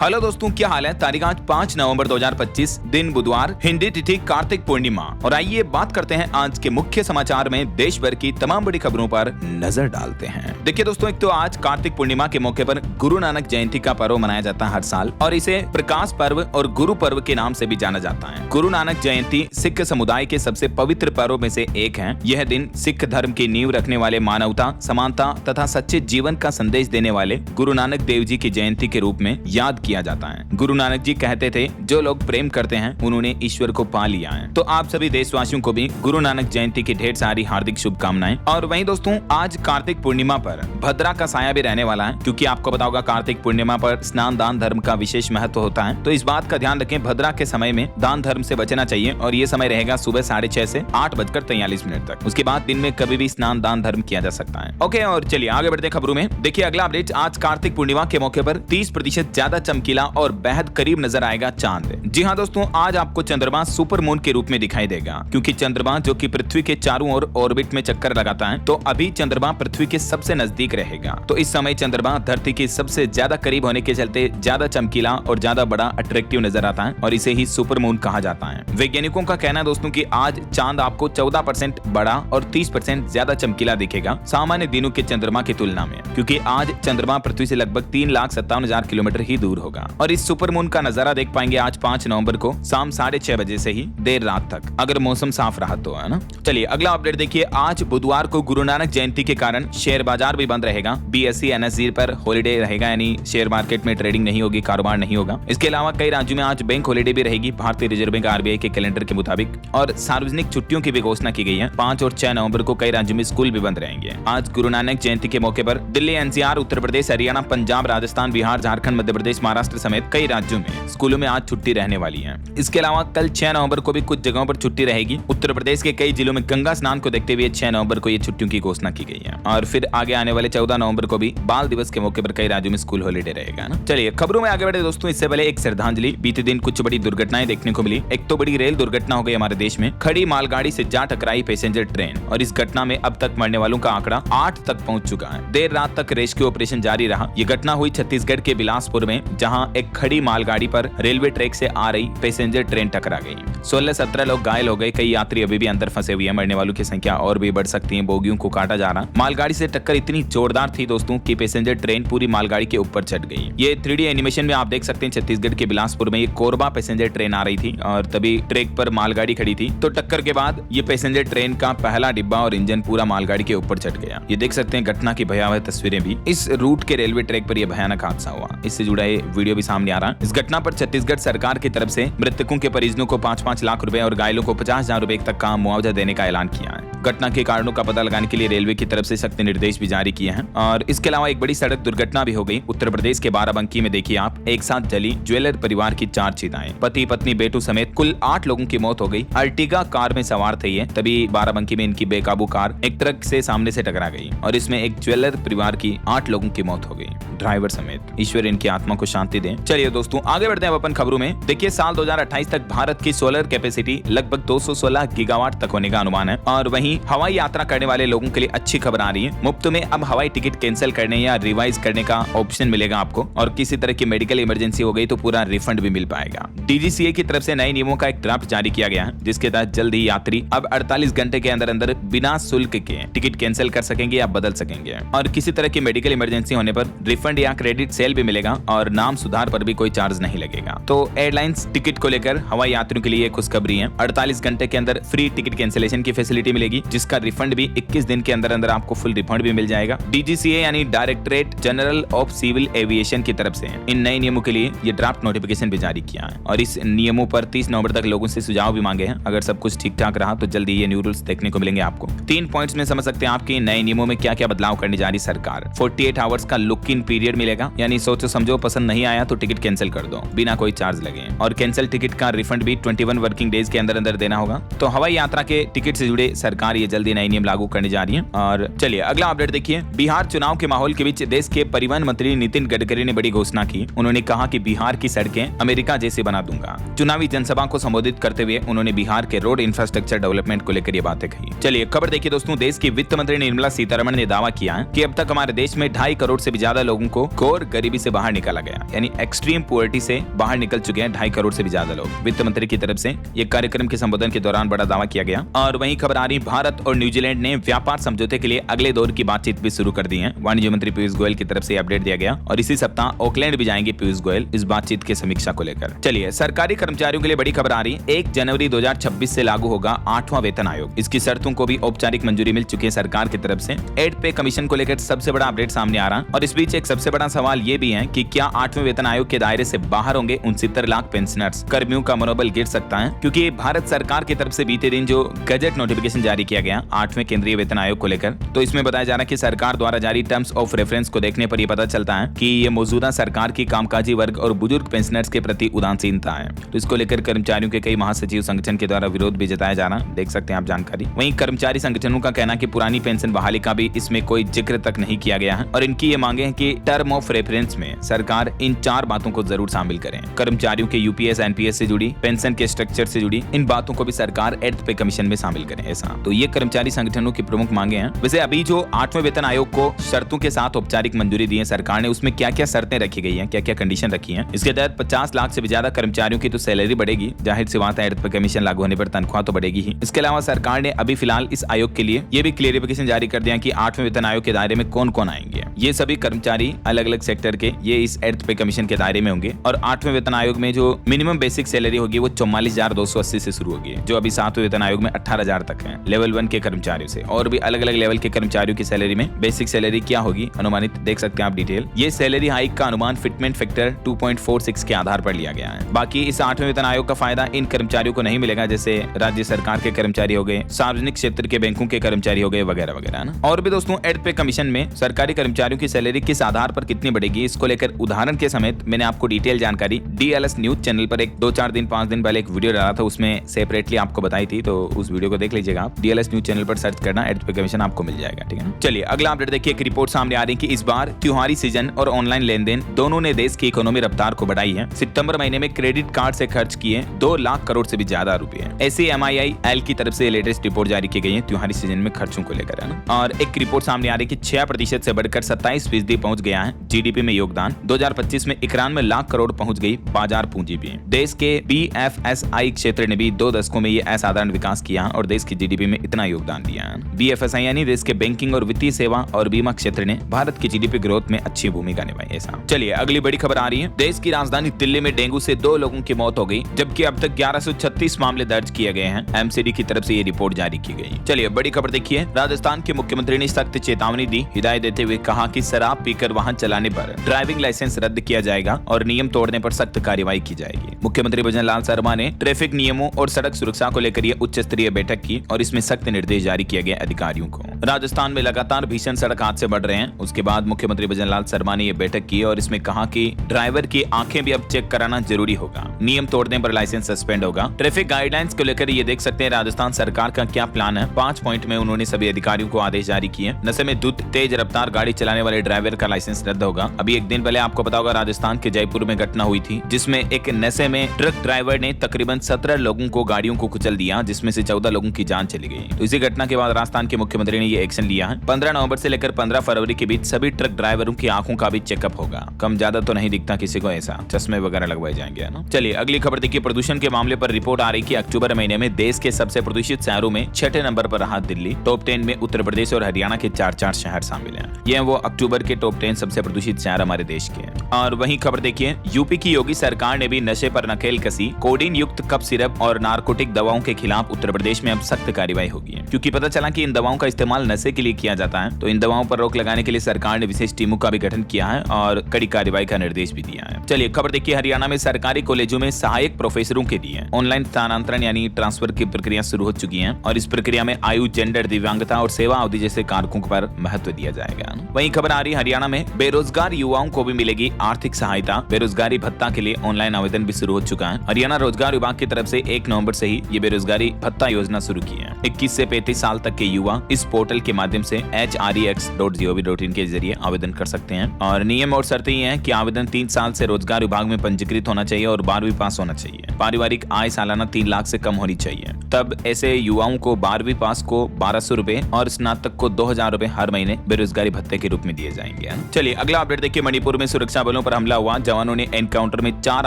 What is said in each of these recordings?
Hello दोस्तों, क्या हाल है। तारीख आज 5 नवंबर 2025, दिन बुधवार, हिंदी तिथि कार्तिक पूर्णिमा। और आइए बात करते हैं आज के मुख्य समाचार में देश भर की तमाम बड़ी खबरों पर नजर डालते हैं। देखिए दोस्तों, एक तो आज कार्तिक पूर्णिमा के मौके पर गुरु नानक जयंती का पर्व मनाया जाता है हर साल, और इसे प्रकाश पर्व और गुरु पर्व के नाम से भी जाना जाता है। गुरु नानक जयंती सिख समुदाय के सबसे पवित्र पर्वों में से एक है। यह दिन सिख धर्म की नींव रखने वाले, मानवता, समानता तथा सच्चे जीवन का संदेश देने वाले गुरु नानक देव जी की जयंती के रूप में याद किया जाता है। गुरु नानक जी कहते थे, जो लोग प्रेम करते हैं उन्होंने ईश्वर को पा लिया है। तो आप सभी देशवासियों को भी गुरु नानक जयंती की ढेर सारी हार्दिक शुभकामनाएं। और वहीं दोस्तों, आज कार्तिक पूर्णिमा पर भद्रा का साया भी रहने वाला है, क्योंकि आपको पता होगा कार्तिक पूर्णिमा पर स्नान दान धर्म का विशेष महत्व होता है। तो इस बात का ध्यान रखें, भद्रा के समय में दान धर्म से बचना चाहिए, और ये समय रहेगा सुबह 6:30 से 8:43 तक। उसके बाद दिन में कभी भी स्नान दान धर्म किया जा सकता है। ओके, और चलिए आगे बढ़ते खबरों में। देखिए अगला अपडेट, आज कार्तिक पूर्णिमा के मौके पर 30% ज्यादा चमकीला और बेहद करीब नजर आएगा चांद। जी हाँ दोस्तों, आज आपको चंद्रमा सुपर मून के रूप में दिखाई देगा, क्योंकि चंद्रमा जो कि पृथ्वी के चारों ओर ऑर्बिट में चक्कर लगाता है, तो अभी चंद्रमा पृथ्वी के सबसे नजदीक रहेगा। तो इस समय चंद्रमा धरती के सबसे ज्यादा करीब होने के चलते ज्यादा चमकीला और ज्यादा बड़ा अट्रैक्टिव नजर आता है, और इसे ही सुपर मून कहा जाता है। वैज्ञानिकों का कहना है दोस्तों कि आज चांद आपको 14% बड़ा और 30% ज्यादा चमकीला दिखेगा सामान्य दिनों के चंद्रमा की तुलना में, क्योंकि आज चंद्रमा पृथ्वी से लगभग 3,57,000 किलोमीटर ही दूर होगा। और इस सुपर मून का नजारा देख पाएंगे आज 5 नवंबर को शाम 6:30 बजे से ही देर रात तक, अगर मौसम साफ रहा तो, है ना। चलिए अगला अपडेट देखिए, आज बुधवार को गुरु नानक जयंती के कारण शेयर बाजार भी बंद रहेगा। BSE NSE पर हॉलिडे रहेगा, यानी शेयर मार्केट में ट्रेडिंग नहीं होगी, कारोबार नहीं होगा। इसके अलावा कई राज्यों में आज बैंक हॉलिडे भी रहेगी भारतीय रिजर्व बैंक RBI के कैलेंडर के मुताबिक। और सार्वजनिक छुट्टियों की भी घोषणा की गई है। 5 और 6 नवंबर को कई राज्यों में स्कूल भी बंद रहेंगे। आज गुरु नानक जयंती के मौके पर दिल्ली, NCR, उत्तर प्रदेश, हरियाणा, पंजाब, राजस्थान, बिहार, झारखंड, मध्य प्रदेश, महाराष्ट्र समेत कई राज्यों में स्कूलों में आज छुट्टी रहने वाली है। इसके अलावा कल 6 नवंबर को भी कुछ जगहों पर छुट्टी रहेगी। उत्तर प्रदेश के कई जिलों में गंगा स्नान को देखते हुए 6 नवंबर को ये छुट्टियों की घोषणा की गई है। और फिर आगे आने वाले 14 नवंबर को भी बाल दिवस के मौके पर कई राज्यों में स्कूल हॉलिडे रहेगा ना। चलिए खबरों में आगे बढ़े दोस्तों, इससे पहले एक श्रद्धांजलि। बीते दिन कुछ बड़ी दुर्घटनाएं देखने को मिली। एक तो बड़ी रेल दुर्घटना हो गई हमारे देश में। खड़ी मालगाड़ी से जा टकराई पैसेंजर ट्रेन, और इस घटना में अब तक मरने वालों का आंकड़ा 8 तक पहुंच चुका है। देर रात तक रेस्क्यू ऑपरेशन जारी रहा। ये घटना हुई छत्तीसगढ़ के बिलासपुर में, जहां एक खड़ी मालगाड़ी पर रेलवे ट्रैक से आ रही पैसेंजर ट्रेन टकरा गई। 16-17 लोग घायल हो गए। कई यात्री अभी भी अंदर फंसे हुए हैं। मरने वालों की संख्या और भी बढ़ सकती है। बोगियों को काटा जा रहा। मालगाड़ी से टक्कर इतनी जोरदार थी दोस्तों कि पैसेंजर ट्रेन पूरी मालगाड़ी के ऊपर चढ़ गई। ये 3D एनिमेशन में आप देख सकते हैं। छत्तीसगढ़ के बिलासपुर में ये कोरबा पैसेंजर ट्रेन आ रही थी, और तभी ट्रैक पर मालगाड़ी खड़ी थी। तो टक्कर के बाद ये पैसेंजर ट्रेन का पहला डिब्बा और इंजन पूरा मालगाड़ी के ऊपर चढ़ गया। ये देख सकते हैं घटना की भयावह तस्वीरें भी। इस रूट के रेलवे ट्रैक पर यह भयानक हादसा हुआ। इससे जुड़ा ये वीडियो भी सामने आ रहा है। इस घटना पर छत्तीसगढ़ सरकार की तरफ से मृतकों के परिजनों को 5-5 लाख रुपए और घायलों को 50,000 रुपए तक का मुआवजा देने का ऐलान किया है। घटना के कारणों का पता लगाने के लिए रेलवे की तरफ से सख्त निर्देश भी जारी किए हैं। और इसके अलावा एक बड़ी सड़क दुर्घटना भी हो गई। उत्तर प्रदेश के बाराबंकी में देखिए आप, एक साथ जली ज्वेलर परिवार की 4 चिताएं। पति पत्नी बेटू समेत कुल 8 लोगों की मौत हो गई। अर्टिगा कार में सवार थे ये, तभी बाराबंकी में इनकी बेकाबू कार एक ट्रक से सामने से टकरा गई, और इसमें एक ज्वेलर परिवार की 8 लोगों की मौत हो गई, ड्राइवर समेत। ईश्वर इनकी आत्मा को शांति दे। चलिए दोस्तों आगे बढ़ते हैं अपन खबरों में। देखिए साल 2028 तक भारत की सोलर कैपेसिटी लगभग 216 गीगावाट तक होने का अनुमान है। और वहीं हवाई यात्रा करने वाले लोगों के लिए अच्छी खबर आ रही है। मुफ्त में अब हवाई टिकट कैंसिल करने या रिवाइज करने का ऑप्शन मिलेगा आपको, और किसी तरह की मेडिकल इमरजेंसी हो गई तो पूरा रिफंड भी मिल पाएगा। DGCA की तरफ से नए नियमों का एक ड्राफ्ट जारी किया गया है, जिसके तहत जल्द ही यात्री अब 48 घंटे के अंदर अंदर बिना शुल्क के टिकट कैंसिल कर सकेंगे या बदल सकेंगे। और किसी तरह की मेडिकल इमरजेंसी होने पर रिफंड या क्रेडिट सेल भी मिलेगा, और नाम सुधार पर भी कोई चार्ज नहीं लगेगा। तो एयरलाइंस टिकट को लेकर हवाई यात्रियों के लिए खुशखबरी है। 48 घंटे के अंदर फ्री टिकट कैंसिलेशन की फैसिलिटी मिलेगी, जिसका रिफंड भी 21 दिन के अंदर अंदर आपको फुल रिफंड भी मिल जाएगा। DGCA यानी directorate general of civil aviation की तरफ से इन नए नियमों के लिए ये ड्राफ्ट नोटिफिकेशन भी जारी किया है, और इस नियमों पर 30 नवंबर तक लोगों से सुझाव भी मांगे हैं। अगर सब कुछ ठीक ठाक रहा तो जल्दी ये न्यू रूल्स देखने को मिलेंगे आपको। 3 पॉइंट्स में समझ सकते हैं आपके नए नियमों में क्या क्या बदलाव करने जा रही सरकार। 48 आवर्स का लुक इन पीरियड मिलेगा, यानी सोचो समझो पसंद नहीं आया तो टिकट कैंसिल कर दो बिना कोई चार्ज लगे। और कैंसिल टिकट का रिफंड भी 21 वर्किंग डेज के अंदर अंदर देना होगा। तो हवाई यात्रा के टिकट से जुड़े सरकार सरकार ये जल्दी नए नियम लागू करने जा रही है। और चलिए अगला अपडेट देखिए। बिहार चुनाव के माहौल के बीच देश के परिवहन मंत्री नितिन गडकरी ने बड़ी घोषणा की। उन्होंने कहा कि बिहार की सड़कें अमेरिका जैसे बना दूंगा। चुनावी जनसभा को संबोधित करते हुए उन्होंने बिहार के रोड इंफ्रास्ट्रक्चर डेवलपमेंट को लेकर ये बातें कही। चलिए खबर देखिए दोस्तों। देश की वित्त मंत्री निर्मला सीतारमण ने दावा किया है कि अब तक हमारे देश में 2.5 करोड़ से भी ज्यादा लोगों को घोर गरीबी से बाहर निकाला गया, यानी एक्सट्रीम पुअर्टी से बाहर निकल चुके हैं 2.5 करोड़ से भी ज्यादा लोग। वित्त मंत्री की तरफ से ये कार्यक्रम के संबोधन के दौरान बड़ा दावा किया गया। और वहीं खबर आ रही, भारत और न्यूजीलैंड ने व्यापार समझौते के लिए अगले दौर की बातचीत भी शुरू कर दी है। वाणिज्य मंत्री पीयूष गोयल की तरफ से अपडेट दिया गया और इसी सप्ताह ऑकलैंड भी जाएंगे पीयूष गोयल इस बातचीत की समीक्षा को लेकर। चलिए सरकारी कर्मचारियों के लिए बड़ी खबर आ रही, 1 जनवरी 2026 से लागू होगा 8वां वेतन आयोग। इसकी शर्तों को भी औपचारिक मंजूरी मिल चुकी है सरकार की तरफ से। एड पे कमीशन को लेकर सबसे बड़ा अपडेट सामने आ रहा। और इस बीच एक सबसे बड़ा सवाल ये भी है कि क्या 8वें वेतन आयोग के दायरे से बाहर होंगे 69 लाख पेंशनर्स। कर्मियों का मनोबल गिर सकता है क्योंकि भारत सरकार की तरफ से बीते दिन जो गजट नोटिफिकेशन जारी किया गया 8वें केंद्रीय वेतन आयोग को लेकर, तो इसमें बताया जा रहा है कि सरकार द्वारा जारी टर्म्स ऑफ रेफरेंस को देखने पर यह पता चलता है कि ये मौजूदा सरकार की कामकाजी वर्ग और बुजुर्ग पेंशनर्स के प्रति उदासीनता है। तो इसको लेकर कर्मचारियों के कई महासचिव संगठन के द्वारा विरोध भी जताया जा रहा, देख सकते हैं आप जानकारी। वहीं कर्मचारी संगठनों का कहना कि पुरानी पेंशन बहाली का भी इसमें कोई जिक्र तक नहीं किया गया है और इनकी ये मांगे हैं कि टर्म ऑफ रेफरेंस में सरकार इन 4 बातों को जरूर शामिल करें। कर्मचारियों के यूपीएस एनपीएस से जुड़ी, पेंशन के स्ट्रक्चर से जुड़ी इन बातों को भी सरकार एर्थ पे कमीशन में शामिल करें। ऐसा तो ये कर्मचारी संगठनों की प्रमुख मांगे हैं। वैसे अभी जो 8वें वेतन आयोग को शर्तों के साथ औपचारिक मंजूरी दी है सरकार ने, उसमें क्या क्या शर्तें रखी गई हैं, क्या क्या कंडीशन रखी हैं। इसके तहत 50 लाख से भी ज्यादा कर्मचारियों की तो सैलरी बढ़ेगी, जाहिर सी बात है एर्थ पे कमीशन लागू होने पर तनख्वाह तो बढ़ेगी ही। इसके अलावा सरकार ने अभी फिलहाल इस आयोग के लिए ये भी क्लियरिफिकेशन जारी कर दिया कि 8वें वेतन आयोग के दायरे में कौन कौन आएंगे। ये सभी कर्मचारी अलग अलग सेक्टर के ये इस एर्थ पे कमीशन के दायरे में होंगे। और 8वें वेतन आयोग में जो मिनिमम बेसिक सैलरी होगी वो 44,280 से शुरू होगी, जो अभी 7वें वेतन आयोग में 18,000 तक है लेवल 1 के कर्मचारियों से। और भी अलग अलग लेवल के कर्मचारियों की सैलरी में बेसिक सैलरी क्या होगी अनुमानित, देख सकते हैं आप डिटेल। ये सैलरी हाइक का अनुमान फिटमेंट फैक्टर 2.46 के आधार पर लिया गया है। बाकी इस 8वें वेतन आयोग का फायदा इन कर्मचारियों को नहीं मिलेगा, जैसे राज्य सरकार के कर्मचारी हो गए, सार्वजनिक क्षेत्र के बैंकों के कर्मचारी हो गए वगैरह वगैरह ना। और भी दोस्तों एर्थ पे कमीशन में सरकारी कर्मचारियों की सैलरी किस आधार पर कितनी बढ़ेगी, इसको लेकर उदाहरण के समेत मैंने आपको डिटेल जानकारी डीएलएस न्यूज चैनल पर एक 2-4 दिन 5 दिन पहले एक वीडियो डाला था, उसमें सेपरेटली आपको बताई थी, तो उस वीडियो को देख लीजिएगा आप। डीएलएस न्यूज चैनल पर सर्च करना, एर्थ पे कमीशन आपको मिल जाएगा, ठीक है। चलिए अगला अपडेट देखिए। एक रिपोर्ट सामने आ रही है कि इस बार त्योहारी सीजन और ऑनलाइन लेन देन दोनों ने देश की इकोनॉमी रफ्तार को बढ़ाई है। सितंबर महीने में क्रेडिट कार्ड से खर्च किए 2 लाख करोड़ से भी ज्यादा रुपए। ऐसी MIIL की तरफ से लेटेस्ट रिपोर्ट जारी की गई है त्योहारी सीजन में खर्चों को लेकर, है ना। और एक रिपोर्ट सामने आ रही है कि 6% से बढ़कर 27% पहुंच गया है जीडीपी में योगदान। 2025 में 91 लाख करोड़ पहुंच गई बाजार पूंजी भी। देश के BFSI क्षेत्र ने भी 2 दशकों में ये असाधारण विकास किया और देश की जीडीपी में इतना योगदान दिया है। BFSI यानी देश के बैंकिंग और वित्तीय सेवा और बीमा क्षेत्र ने भारत की जीडीपी ग्रोथ में अच्छी भूमिका निभाई। ऐसा चलिए अगली बड़ी खबर आ रही है। देश की राजधानी दिल्ली में डेंगू से 2 लोगों की मौत हो गई, जबकि अब तक 1136 मामले दर्ज किए गए हैं। MCD की तरफ से ये रिपोर्ट जारी की गई। चलिए बड़ी खबर देखिए। राजस्थान के मुख्यमंत्री ने सख्त चेतावनी दी, हिदायत देते हुए कहा कि शराब पीकर वाहन चलाने पर ड्राइविंग लाइसेंस रद्द किया जाएगा और नियम तोड़ने पर सख्त कार्रवाई की जाएगी। मुख्यमंत्री भजन लाल शर्मा ने ट्रैफिक नियमों और सड़क सुरक्षा को लेकर उच्च स्तरीय बैठक की और इसमें सख्त निर्देश जारी किए गए अधिकारियों को। राजस्थान में लगातार भीषण सड़क हादसे बढ़ रहे हैं। उसके बाद मुख्यमंत्री भजन लाल शर्मा ने यह बैठक की और इसमें कहा कि ड्राइवर की आंखें भी अब चेक कराना जरूरी होगा, नियम तोड़ने पर लाइसेंस सस्पेंड होगा। ट्रैफिक गाइडलाइंस को लेकर ये देख सकते हैं राजस्थान सरकार का क्या प्लान है। 5 पॉइंट में उन्होंने सभी अधिकारियों को आदेश जारी किए। नशे में धुत तेज रफ्तार गाड़ी चलाने वाले ड्राइवर का लाइसेंस रद्द होगा। अभी एक दिन पहले आपको पता होगा राजस्थान के जयपुर में घटना हुई थी, जिसमें एक नशे में ट्रक ड्राइवर ने तकरीबन 17 लोगों को गाड़ियों को कुचल दिया, जिसमें से 14 लोगों की जान चली गई। तो इसी घटना के बाद राजस्थान के मुख्यमंत्री ने ये एक्शन लिया है। 15 नवंबर से लेकर 15 फरवरी के बीच सभी ट्रक ड्राइवरों की आंखों का भी चेकअप होगा। कम ज्यादा तो नहीं दिखता किसी को, ऐसा चश्मे वगैरह लगवाए जाएंगे ना। चलिए अगली खबर देखिए। प्रदूषण के मामले पर रिपोर्ट आ रही कि अक्टूबर महीने में देश के सबसे प्रदूषित शहरों में 6ठे नंबर पर रहा दिल्ली। टॉप 10 में उत्तर प्रदेश और हरियाणा के 4 शहर शामिल हैं। ये वो अक्टूबर के टॉप 10 सबसे प्रदूषित शहर हमारे देश के हैं। और वहीं खबर देखिए, यूपी की योगी सरकार ने भी नशे पर नकेल कसी। कोडीन युक्त कफ सिरप और नारकोटिक दवाओं के खिलाफ उत्तर प्रदेश में अब सख्त कार्रवाई होगी, क्योंकि पता चला कि इन दवाओं का इस्तेमाल नशे के लिए किया जाता है। तो इन दवाओं पर रोक लगाने के लिए सरकार ने विशेष टीमों का भी गठन किया है और कड़ी कार्रवाई का निर्देश भी दिया है। चलिए खबर देखिए। हरियाणा में सरकारी कॉलेजों में सहायक प्रोफेसरों के लिए ऑनलाइन स्थानांतरण यानी ट्रांसफर की प्रक्रिया शुरू हो चुकी है और इस प्रक्रिया में आयु, जेंडर, दिव्यांगता और सेवा अवधि जैसे कारकों पर महत्व दिया जाएगा। वहीं खबर आ रही हरियाणा में बेरोजगार युवाओं को भी मिलेगी आर्थिक सहायता। बेरोजगारी भत्ता के लिए ऑनलाइन आवेदन भी शुरू हो चुका है। हरियाणा रोजगार विभाग की तरफ से 1 नवंबर से ही ये बेरोजगारी भत्ता योजना शुरू की है। 21 से 35 साल तक के युवा इस पोर्टल के माध्यम से HREX.gov.in के जरिए आवेदन कर सकते हैं। और नियम और शर्तें ये हैं कि आवेदन 3 साल से रोजगार विभाग में पंजीकृत होना चाहिए और 12वीं पास होना चाहिए। पारिवारिक आय सालाना 3 लाख से कम होनी चाहिए। तब ऐसे युवाओं को 12वीं पास को 1200 रुपए और स्नातक को 2000 रुपए हर महीने बेरोजगारी भत्ते के रूप में दिए जाएंगे। चलिए अगला अपडेट देखिए। मणिपुर में सुरक्षा बलों पर हमला हुआ, जवानों ने एनकाउंटर में 4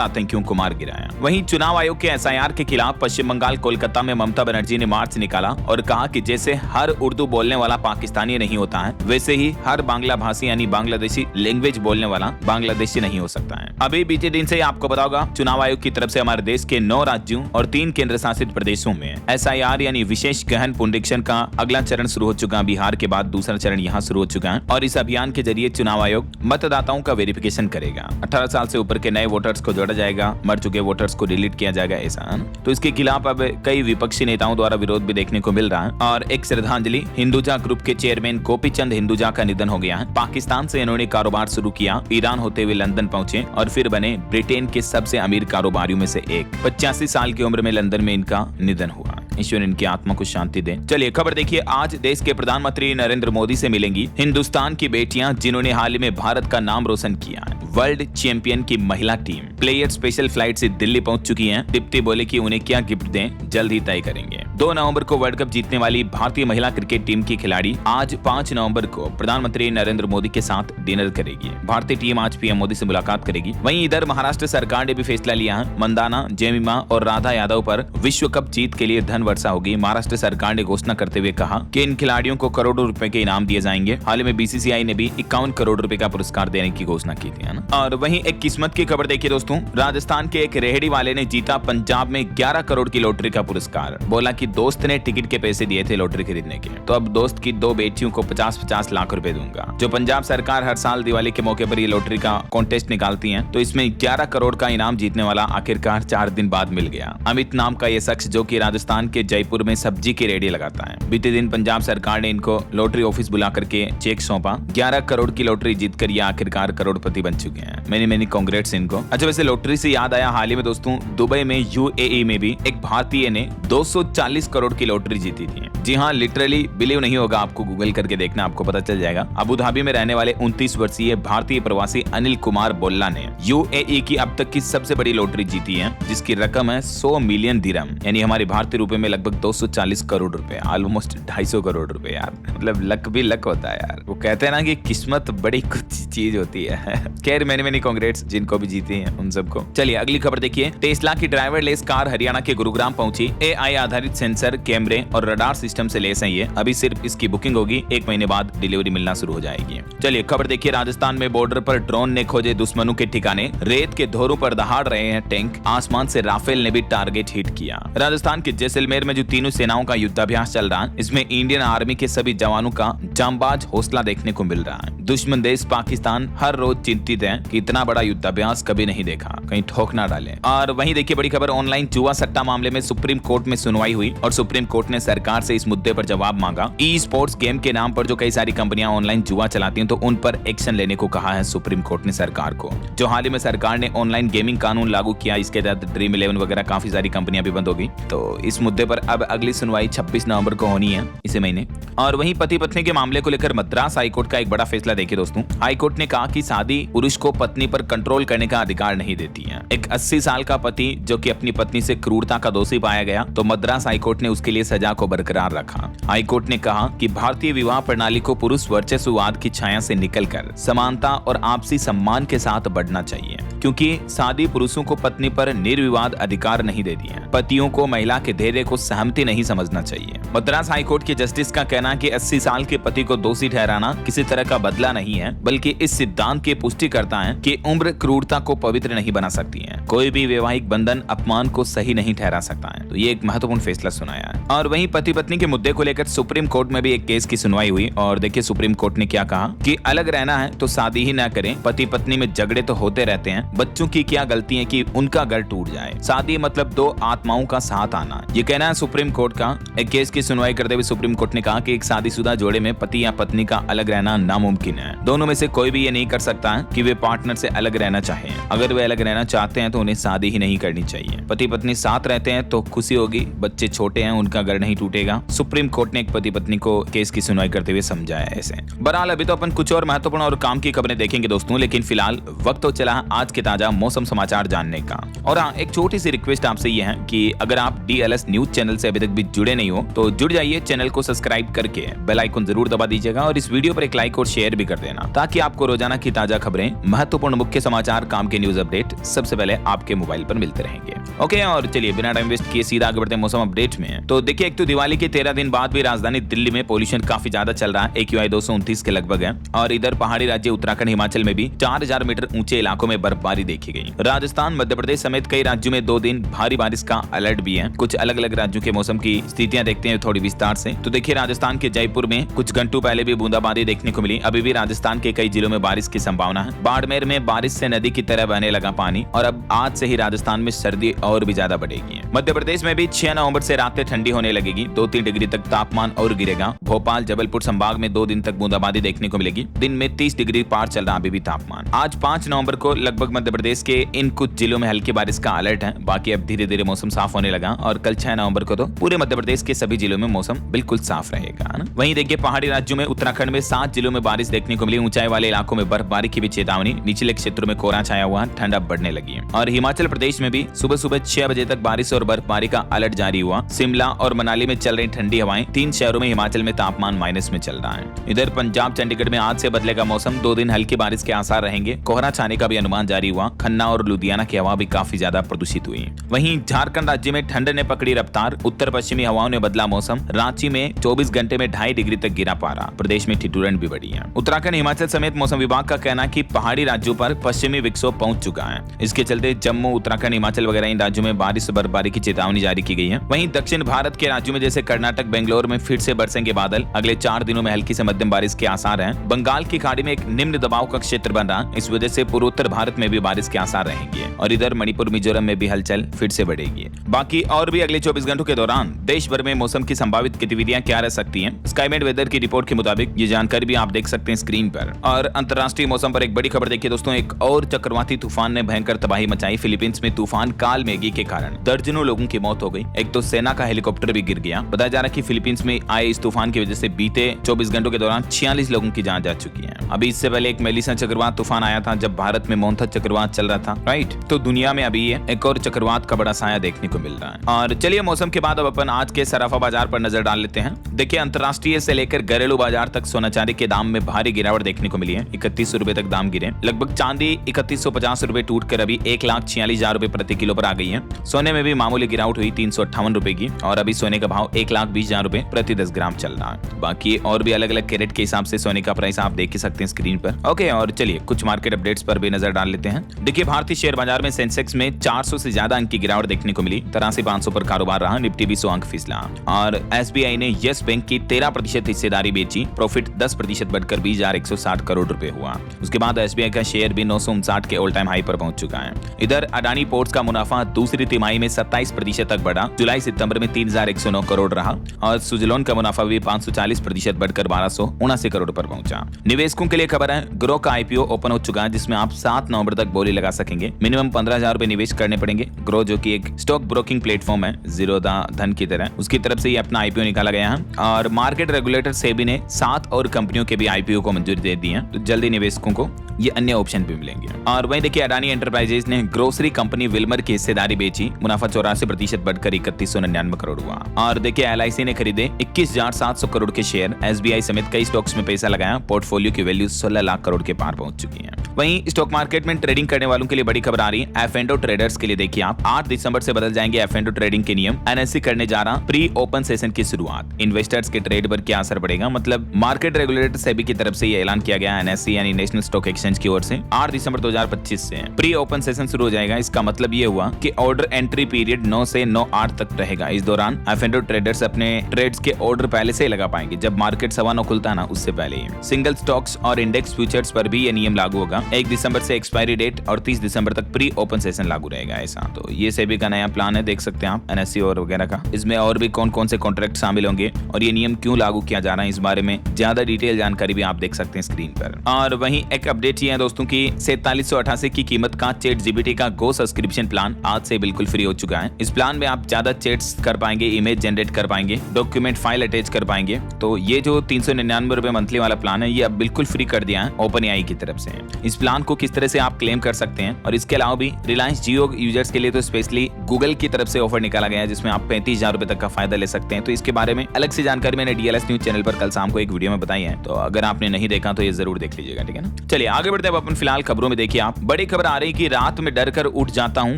आतंकियों को मार गिराया। वहीं चुनाव आयोग के SIR के खिलाफ पश्चिम बंगाल कोलकाता में ममता बनर्जी ने मार्च निकाला और कहा कि जैसे हर उर्दू बोलने वाला पाकिस्तानी नहीं होता है, वैसे ही हर बांग्ला भाषी यानी बांग्लादेशी लैंग्वेज बोलने वाला बांग्लादेशी नहीं हो सकता है। अभी बीते दिन से आपको पता होगा, चुनाव आयोग की तरफ से हमारे देश के 9 राज्यों और 3 केंद्र शासित प्रदेशों में SIR यानी विशेष गहन पुनरीक्षण का अगला चरण शुरू हो चुका है। बिहार के बाद दूसरा चरण यहाँ शुरू हो चुका है और इस अभियान के जरिए चुनाव आयोग मतदाताओं का वेरिफिकेशन करेगा। 18 साल से ऊपर के नए वोटर्स को जोड़ा जाएगा, मर चुके वोटर्स को डिलीट किया जाएगा, ऐसा। तो इसके खिलाफ अब कई विपक्षी नेताओं द्वारा विरोध भी देखने को मिल रहा है। और एक श्रद्धांजलि, हिंदुजा ग्रुप के चेयरमैन गोपीचंद हिंदुजा का निधन हो गया है। पाकिस्तान से इन्होंने कारोबार शुरू किया, ईरान होते हुए लंदन पहुंचे और फिर बने ब्रिटेन के सबसे अमीर कारोबारियों में से एक। 85 साल की उम्र में लंदन में इनका निधन हुआ। ईश्वर इनकी आत्मा को शांति दे। चलिए खबर देखिए। आज देश के प्रधानमंत्री नरेंद्र मोदी से मिलेंगी हिंदुस्तान की बेटियां, जिन्होंने हाल ही में भारत का नाम रोशन किया है। वर्ल्ड चैंपियन की महिला टीम प्लेयर स्पेशल फ्लाइट से दिल्ली पहुंच चुकी हैं। दीप्ति बोले कि उन्हें क्या गिफ्ट दें, जल्द ही तय करेंगे। 2 नवंबर को वर्ल्ड कप जीतने वाली भारतीय महिला क्रिकेट टीम की खिलाड़ी आज 5 नवंबर को प्रधानमंत्री नरेंद्र मोदी के साथ डिनर करेगी। भारतीय टीम आज PM मोदी से मुलाकात करेगी। वहीं इधर महाराष्ट्र सरकार ने भी फैसला लिया है, मंदाना, जेमिमा और राधा यादव पर विश्व कप जीत के लिए धन वर्षा होगी। महाराष्ट्र सरकार ने घोषणा करते हुए कहा कि इन खिलाड़ियों को करोड़ों रुपए के इनाम दिए जाएंगे। हाल ही में BCCI ने भी 51 करोड़ रुपए का पुरस्कार देने की घोषणा की थी, है ना। और वहीं एक किस्मत की खबर देखिए दोस्तों। राजस्थान के एक रेहड़ी वाले ने जीता पंजाब में 11 करोड़ की लॉटरी का पुरस्कार। बोला कि दोस्त ने टिकट के पैसे दिए थे लॉटरी खरीदने के, तो अब दोस्त की 2 बेटियों को 50-50 लाख रुपए दूंगा। जो पंजाब सरकार हर साल दिवाली के मौके पर ये लॉटरी का कॉन्टेस्ट निकालती है, तो इसमें 11 करोड़ का इनाम जीतने वाला आखिरकार 4 दिन बाद मिल गया। अमित नाम का ये शख्स, जो कि राजस्थान के जयपुर में सब्जी की रेहड़ी लगाता है। बीते दिन पंजाब सरकार ने इनको लॉटरी ऑफिस बुला करके चेक सौंपा। 11 करोड़ की लॉटरी जीतकर ये आखिरकार करोड़पति बन चुके हैं। मैनी कांग्रेट्स इनको। अच्छा, वैसे लॉटरी से याद आया, हाल ही में दोस्तों दुबई में UAE में भी एक भारतीय ने 240 करोड़ की लॉटरी जीती थी। जी हाँ, लिटरली बिलीव नहीं होगा, आपको गूगल करके देखना, आपको पता चल जाएगा। अबू धाबी में रहने वाले 29 वर्षीय भारतीय प्रवासी अनिल कुमार बोल्ला ने UAE की अब तक की सबसे बड़ी लॉटरी जीती है, जिसकी रकम है 100 मिलियन दिरहम, यानी हमारे भारतीय रुपए में लगभग 240 करोड़ रुपए, ऑलमोस्ट 250 करोड़ रुपए। यार मतलब लक भी लक होता है यार। वो कहते हैं ना कि किस्मत बड़ी कुछ चीज होती है। खैर मैनी कांग्रेट्स जिनको भी जीती हैं उन सबको। चलिए अगली खबर देखिए। टेस्ला की ड्राइवरलेस कार हरियाणा के गुरुग्राम पहुंची। AI आधारित सेंसर, कैमरे और रडार सिस्टम से लेस है ये। अभी सिर्फ इसकी बुकिंग होगी, 1 महीने बाद डिलीवरी मिलना शुरू हो जाएगी। चलिए खबर देखिए। राजस्थान में बॉर्डर पर ड्रोन ने खोजे दुश्मनों के ठिकाने। रेत के धोरों पर दहाड़ रहे हैं टैंक। आसमान से राफेल ने भी टारगेट हिट किया। राजस्थान के जैसलमेर में जो तीनों सेनाओं का युद्धाभ्यास चल रहा है, इसमें इंडियन आर्मी के सभी जवानों का जांबाज हौसला देखने को मिल रहा है। दुश्मन देश पाकिस्तान हर रोज चिंतित है कि इतना बड़ा युद्धाभ्यास कभी नहीं देखा, कहीं ठोक ना डाले। और वहीं देखिए बड़ी खबर, ऑनलाइन जुआ सट्टा मामले में सुप्रीम कोर्ट में सुनवाई हुई और सुप्रीम कोर्ट ने सरकार से इस मुद्दे पर जवाब मांगा। E-स्पोर्ट्स गेम के नाम पर जो कई सारी कंपनियां ऑनलाइन जुआ चलाती हैं, तो उन पर एक्शन लेने को कहा है सुप्रीम कोर्ट ने सरकार को। जो हाल ही में सरकार ने ऑनलाइन गेमिंग कानून लागू किया, इसके तहत ड्रीम 11 वगैरह काफी सारी कंपनियां भी बंद होगी। तो इस मुद्दे पर अब अगली सुनवाई 26 नवंबर को होनी है, इसी महीने। और वहीं पति पत्नी के मामले को लेकर मद्रास हाईकोर्ट का एक बड़ा फैसला देखिए दोस्तों। हाईकोर्ट ने कहा कि शादी पुरुष को पत्नी पर कंट्रोल करने का अधिकार नहीं देती है। एक 80 साल का पति जो कि अपनी पत्नी से क्रूरता का दोषी पाया गया, तो मद्रास हाईकोर्ट ने उसके लिए सजा को बरकरार रखा। हाईकोर्ट ने कहा कि भारतीय विवाह प्रणाली को पुरुष वर्चस्ववाद की छाया से निकलकर समानता और आपसी सम्मान के साथ बढ़ना चाहिए, क्योंकि शादी पुरुषों को पत्नी पर निर्विवाद अधिकार नहीं देती है। पतियों को महिला के धैर्य को सहमति नहीं समझना चाहिए। मद्रास हाईकोर्ट के जस्टिस का कहना कि 80 साल के पति को दोषी ठहराना किसी तरह का बदला नहीं है, बल्कि इस सिद्धांत की पुष्टि करता है कि उम्र क्रूरता को पवित्र नहीं बना सकती है। कोई भी वैवाहिक बंधन अपमान को सही नहीं ठहरा सकता है। तो ये एक महत्वपूर्ण फैसला सुनाया है। और वहीं पति पत्नी के मुद्दे को लेकर सुप्रीम कोर्ट में भी एक केस की सुनवाई हुई और देखिए सुप्रीम कोर्ट ने क्या कहा कि अलग रहना है तो शादी ही ना करें। पति पत्नी में झगड़े तो होते रहते हैं, बच्चों की क्या गलती है कि उनका घर टूट जाए। शादी मतलब 2 आत्माओं का साथ आना, ये कहना है सुप्रीम कोर्ट का। एक केस की सुनवाई करते हुए सुप्रीम कोर्ट ने कहा कि एक शादीशुदा जोड़े में पति या पत्नी का अलग रहना नामुमकिन है। दोनों में से कोई भी ये नहीं कर सकता है कि वे पार्टनर से अलग रहना चाहें। अगर वे अलग रहना चाहते हैं तो उन्हें शादी ही नहीं करनी चाहिए। पति पत्नी साथ रहते हैं तो खुशी होगी, बच्चे छोटे हैं, उनका घर नहीं टूटेगा। सुप्रीम कोर्ट ने एक पति पत्नी को केस की सुनवाई करते हुए समझाया ऐसे। बहरहाल अभी तो अपन कुछ और महत्वपूर्ण और काम की खबरें देखेंगे दोस्तों, लेकिन फिलहाल वक्त तो चला आज के ताजा मौसम समाचार जानने का। और हाँ, एक छोटी सी रिक्वेस्ट आपसे ये है कि अगर आप DLS न्यूज चैनल से अभी तक भी जुड़े नहीं हो तो जुड़ जाइए, चैनल को सब्सक्राइब करके बेल आइकन जरूर दबा दीजिएगा और इस वीडियो पर एक लाइक और शेयर भी कर देना, ताकि आपको रोजाना की ताजा खबरें, महत्वपूर्ण मुख्य समाचार, काम के न्यूज अपडेट सबसे पहले आपके मोबाइल पर मिलते रहेंगे। ओके, और चलिए बिना टाइम वेस्ट किए सीधा आगे बढ़ते हैं मौसम अपडेट में। तो देखिए, एक तो दिवाली के 13 दिन बाद भी राजधानी दिल्ली में पोल्यूशन काफी ज्यादा चल रहा है, AQI 229 के लगभग है। और इधर पहाड़ी राज्य उत्तराखंड, हिमाचल में भी 4000 मीटर ऊंचे इलाकों में बर्फबारी देखी गई। राजस्थान, मध्य प्रदेश समेत कई राज्यों में 2 दिन भारी बारिश का अलर्ट भी है। कुछ अलग अलग राज्यों के मौसम की स्थितियां देखते हैं थोड़ी विस्तार से। तो देखिए, राजस्थान के जयपुर में कुछ घंटों पहले भी बूंदाबांदी देखने को मिली। अभी भी राजस्थान के कई जिलों में बारिश की संभावना है। बाड़मेर में बारिश से नदी की तरह बहने लगा पानी और अब आज से ही राजस्थान में सर्दी और भी ज्यादा बढ़ेगी। मध्य प्रदेश में भी 6 नवंबर से रातें ठंडी होने लगेगी। 2-3 डिग्री तक तापमान और गिरेगा। भोपाल, जबलपुर संभाग में 2 दिन तक बूंदाबांदी देखने को मिलेगी। दिन में 30 डिग्री पार चल रहा अभी भी तापमान। आज 5 नवंबर को लगभग मध्य प्रदेश के इन कुछ जिलों में हल्की बारिश का अलर्ट है। बाकी अब धीरे धीरे मौसम साफ होने लगा और कल 6 नवंबर को तो पूरे मध्य प्रदेश के सभी जिलों में मौसम बिल्कुल साफ रहेगा। वहीं देखिए, पहाड़ी राज्यों में उत्तराखंड में 7 जिलों में बारिश देखने को मिली। ऊंचाई वाले इलाकों में बर्फबारी की भी चेतावनी। निचले क्षेत्रों में कोहरा छाया हुआ, ठंड अब बढ़ने लगी है। और हिमाचल प्रदेश में भी सुबह सुबह 6 बजे तक बारिश और बर्फबारी का अलर्ट जारी हुआ। शिमला और मनाली में चल रही ठंडी हवाएं। 3 शहरों में हिमाचल में तापमान माइनस में चल रहा है। इधर पंजाब, चंडीगढ़ में आज से बदलेगा मौसम। 2 दिन हल्की बारिश के आसार रहेंगे। कोहरा छाने का भी अनुमान जारी हुआ। खन्ना और लुधियाना की हवा भी काफी ज्यादा प्रदूषित हुई। वहीं झारखंड राज्य में ठंड ने पकड़ी रफ्तार। उत्तर पश्चिमी हवाओं ने बदला मौसम। रांची में 24 घंटे में 2.5 डिग्री तक गिरा पारा। प्रदेश में ठिठुरन भी बढ़ी है। उत्तराखंड, हिमाचल समेत मौसम विभाग का कहना है कि पहाड़ी राज्यों पर पश्चिमी विक्षोभ पहुंच चुका है। इसके चलते जम्मू, उत्तराखंड, हिमाचल वगैरह इन राज्यों में बारिश और बर्फबारी की चेतावनी जारी की गई है। वहीं दक्षिण भारत के राज्यों में जैसे कर्नाटक, बेंगलोर में फिर से बरसेंगे बादल। अगले 4 दिनों में हल्की से मध्यम बारिश के आसार हैं। बंगाल की खाड़ी में एक निम्न दबाव का क्षेत्र बन रहा है। इस वजह से पूर्वोत्तर भारत में भी बारिश के आसार रहेंगे और इधर मणिपुर, मिजोरम में भी हलचल फिर से बढ़ेगी। बाकी और भी अगले 24 घंटों के दौरान देश भर में मौसम की संभावित गतिविधियां क्या रह सकती हैं, स्काईमेट वेदर की रिपोर्ट के मुताबिक ये जानकारी भी आप देख सकते हैं स्क्रीन पर। और अंतर्राष्ट्रीय मौसम पर एक बड़ी खबर देखिए दोस्तों, एक और चक्रवाती तूफान ने भयंकर तबाही मचाई। फिलीपींस में तूफान काल मेघी के कारण दर्जनों लोगों की मौत हो गई। एक तो सेना का हेलीकॉप्टर भी गिर गया। बताया जा रहा है कि फिलीपींस में आए इस तूफान की वजह से बीते 24 घंटों के दौरान 46 लोगों की जान जा चुकी है। अभी इससे पहले एक मेलिसा चक्रवात तूफान आया था जब भारत में मोन्था चक्रवात चल रहा था, राइट। तो दुनिया में अभी एक और चक्रवात का बड़ा साया देखने को मिल रहा है। और चलिए, मौसम के बाद अब अपन आज के सराफा बाजार पर नजर डाल लेते हैं। देखिए, अंतर्राष्ट्रीय से लेकर घरेलू बाजार तक सोना चांदी के दाम में भारी गिरावट देखने को मिली है। 3100 रुपए तक दाम गिरे। लगभग चांदी 3150 रुपए टूट कर अभी 1,46,000 रुपए प्रति किलो पर आ गई है। सोने में भी मामूली गिरावट हुई 358 रुपए की और अभी सोने का भाव 1,20,000 रुपए प्रति 10 ग्राम चल रहा है। बाकी और भी अलग अलग कैरेट के हिसाब से सोने का प्राइस आप देख सकते हैं स्क्रीन पर। ओके, और चलिए कुछ मार्केट अपडेट्स पर भी नजर डाल लेते हैं। देखिए, भारतीय शेयर बाजार में सेंसेक्स में 400 से ज्यादा अंक की गिरावट देखने को मिली। 83,500 पर कारोबार रहा। निफ्टी भी 100 अंक फिसला और SBI ने यस बैंक की 13% हिस्सेदारी बेची। प्रॉफिट 10% बढ़कर 20,160 करोड़ रुपए हुआ। उसके बाद SBI का शेयर भी 959 के ऑल टाइम हाई पर पहुंच चुका है। इधर अडानी पोर्ट्स का मुनाफा दूसरी तिमाही में 27% तक बढ़ा। जुलाई सितंबर में 3,109 करोड़ रहा और सुजलोन का मुनाफा भी 540% बढ़कर 1,279 करोड़ पर पहुंचा। निवेशकों के लिए खबर है, ग्रो का IPO ओपन हो चुका है जिसमें आप 7 नवंबर तक बोली लगा सकेंगे। मिनिमम 15,000 रुपए निवेश करने पड़ेंगे। ग्रो जो कि एक स्टॉक ब्रोकिंग प्लेटफॉर्म है जीरोधा धन की तरह, उसकी तरफ से ये अपना IPO निकाला गया है। और मार्केट रेगुलेटर सेबी ने 7 और कंपनियों के भी IPO को मंजूरी दे दी है। तो जल्दी निवेशकों को ये अन्य ऑप्शन भी मिलेंगे। और वहीं देखिए, अडानी एंटरप्राइजेज ने ग्रोसरी कंपनी विल्मर की हिस्सेदारी बेची। मुनाफा 84% बढ़कर 3199 करोड़ हुआ। और देखिए, LIC ने खरीदे 21,700 करोड़ के शेयर। SBI समेत कई स्टॉक्स में पैसा लगाया। पोर्टफोलियो की वैल्यू 16 लाख करोड़ के पार पहुंच चुकी है। वहीं स्टॉक मार्केट में ट्रेडिंग करने वालों के लिए बड़ी खबर आ रही है। F&O ट्रेडर्स के लिए देखिए आप 8 दिसंबर से बदल जाएंगे F&O ट्रेडिंग के नियम। NSE करने जा रहा प्री ओपन सेशन की शुरुआत। इन्वेस्टर्स के ट्रेड पर क्या असर पड़ेगा, मतलब मार्केट रेगुलेटर सेबी की तरफ से ये ऐलान किया गया NSE यानी नेशनल स्टॉक एक्सचेंज की ओर से 8 दिसंबर 2025 से प्री ओपन सेशन शुरू हो जाएगा। इसका मतलब ये हुआ कि ऑर्डर एंट्री पीरियड 9 से 9/8 तक रहेगा। इस दौरान F&O ट्रेडर्स अपने ट्रेड्स के ऑर्डर पहले से लगा पाएंगे जब मार्केट 9:15 खुलता है ना, उससे पहले ही। सिंगल स्टॉक्स और इंडेक्स फ्यूचर्स पर भी ये नियम लागू होगा। 1 दिसंबर से एक्सपायरी डेट और 30 दिसंबर तक प्री ओपन सेशन लागू रहेगा। ऐसा तो ये सेबी का नया प्लान है, देख सकते हैं आप NSE और वगैरह का। इसमें और भी कौन कौन से कॉन्ट्रैक्ट शामिल होंगे और ये नियम क्यों लागू किया जा रहा है, इस बारे में ज्यादा डिटेल जानकारी भी आप देख सकते हैं स्क्रीन पर। और वहीं एक अपडेट अपडेट ये है दोस्तों की 4788 की कीमत का ChatGPT का गो सब्सक्रिप्शन प्लान आज से बिल्कुल फ्री हो चुका है। इस प्लान में आप ज्यादा चैट्स कर पाएंगे, इमेज जनरेट कर पाएंगे, डॉक्यूमेंट फाइल अटैच कर पाएंगे। तो ये जो 399 रुपए मंथली वाला प्लान है ये अब बिल्कुल फ्री कर दिया है OpenAI की तरफ से। इस प्लान को किस तरह से आप क्लेम कर सकते हैं और इसके अलावा भी रिलायंस जियो यूजर्स के लिए तो स्पेशली गूगल की तरफ से ऑफर निकाला गया है जिसमें आप 35,000 रुपए तक का फायदा ले सकते हैं। तो इसके बारे में अलग से जानकारी मैंने DLS न्यूज चैनल पर कल शाम को एक वीडियो में बताई है, तो अगर आपने नहीं देखा तो ये जरूर देख लीजिएगा, ठीक है ना। चलिए आगे बढ़ते हैं अपन फिलहाल खबरों में। देखिए आप, बड़ी खबर आ रही कि रात में डर कर उठ जाता हूँ,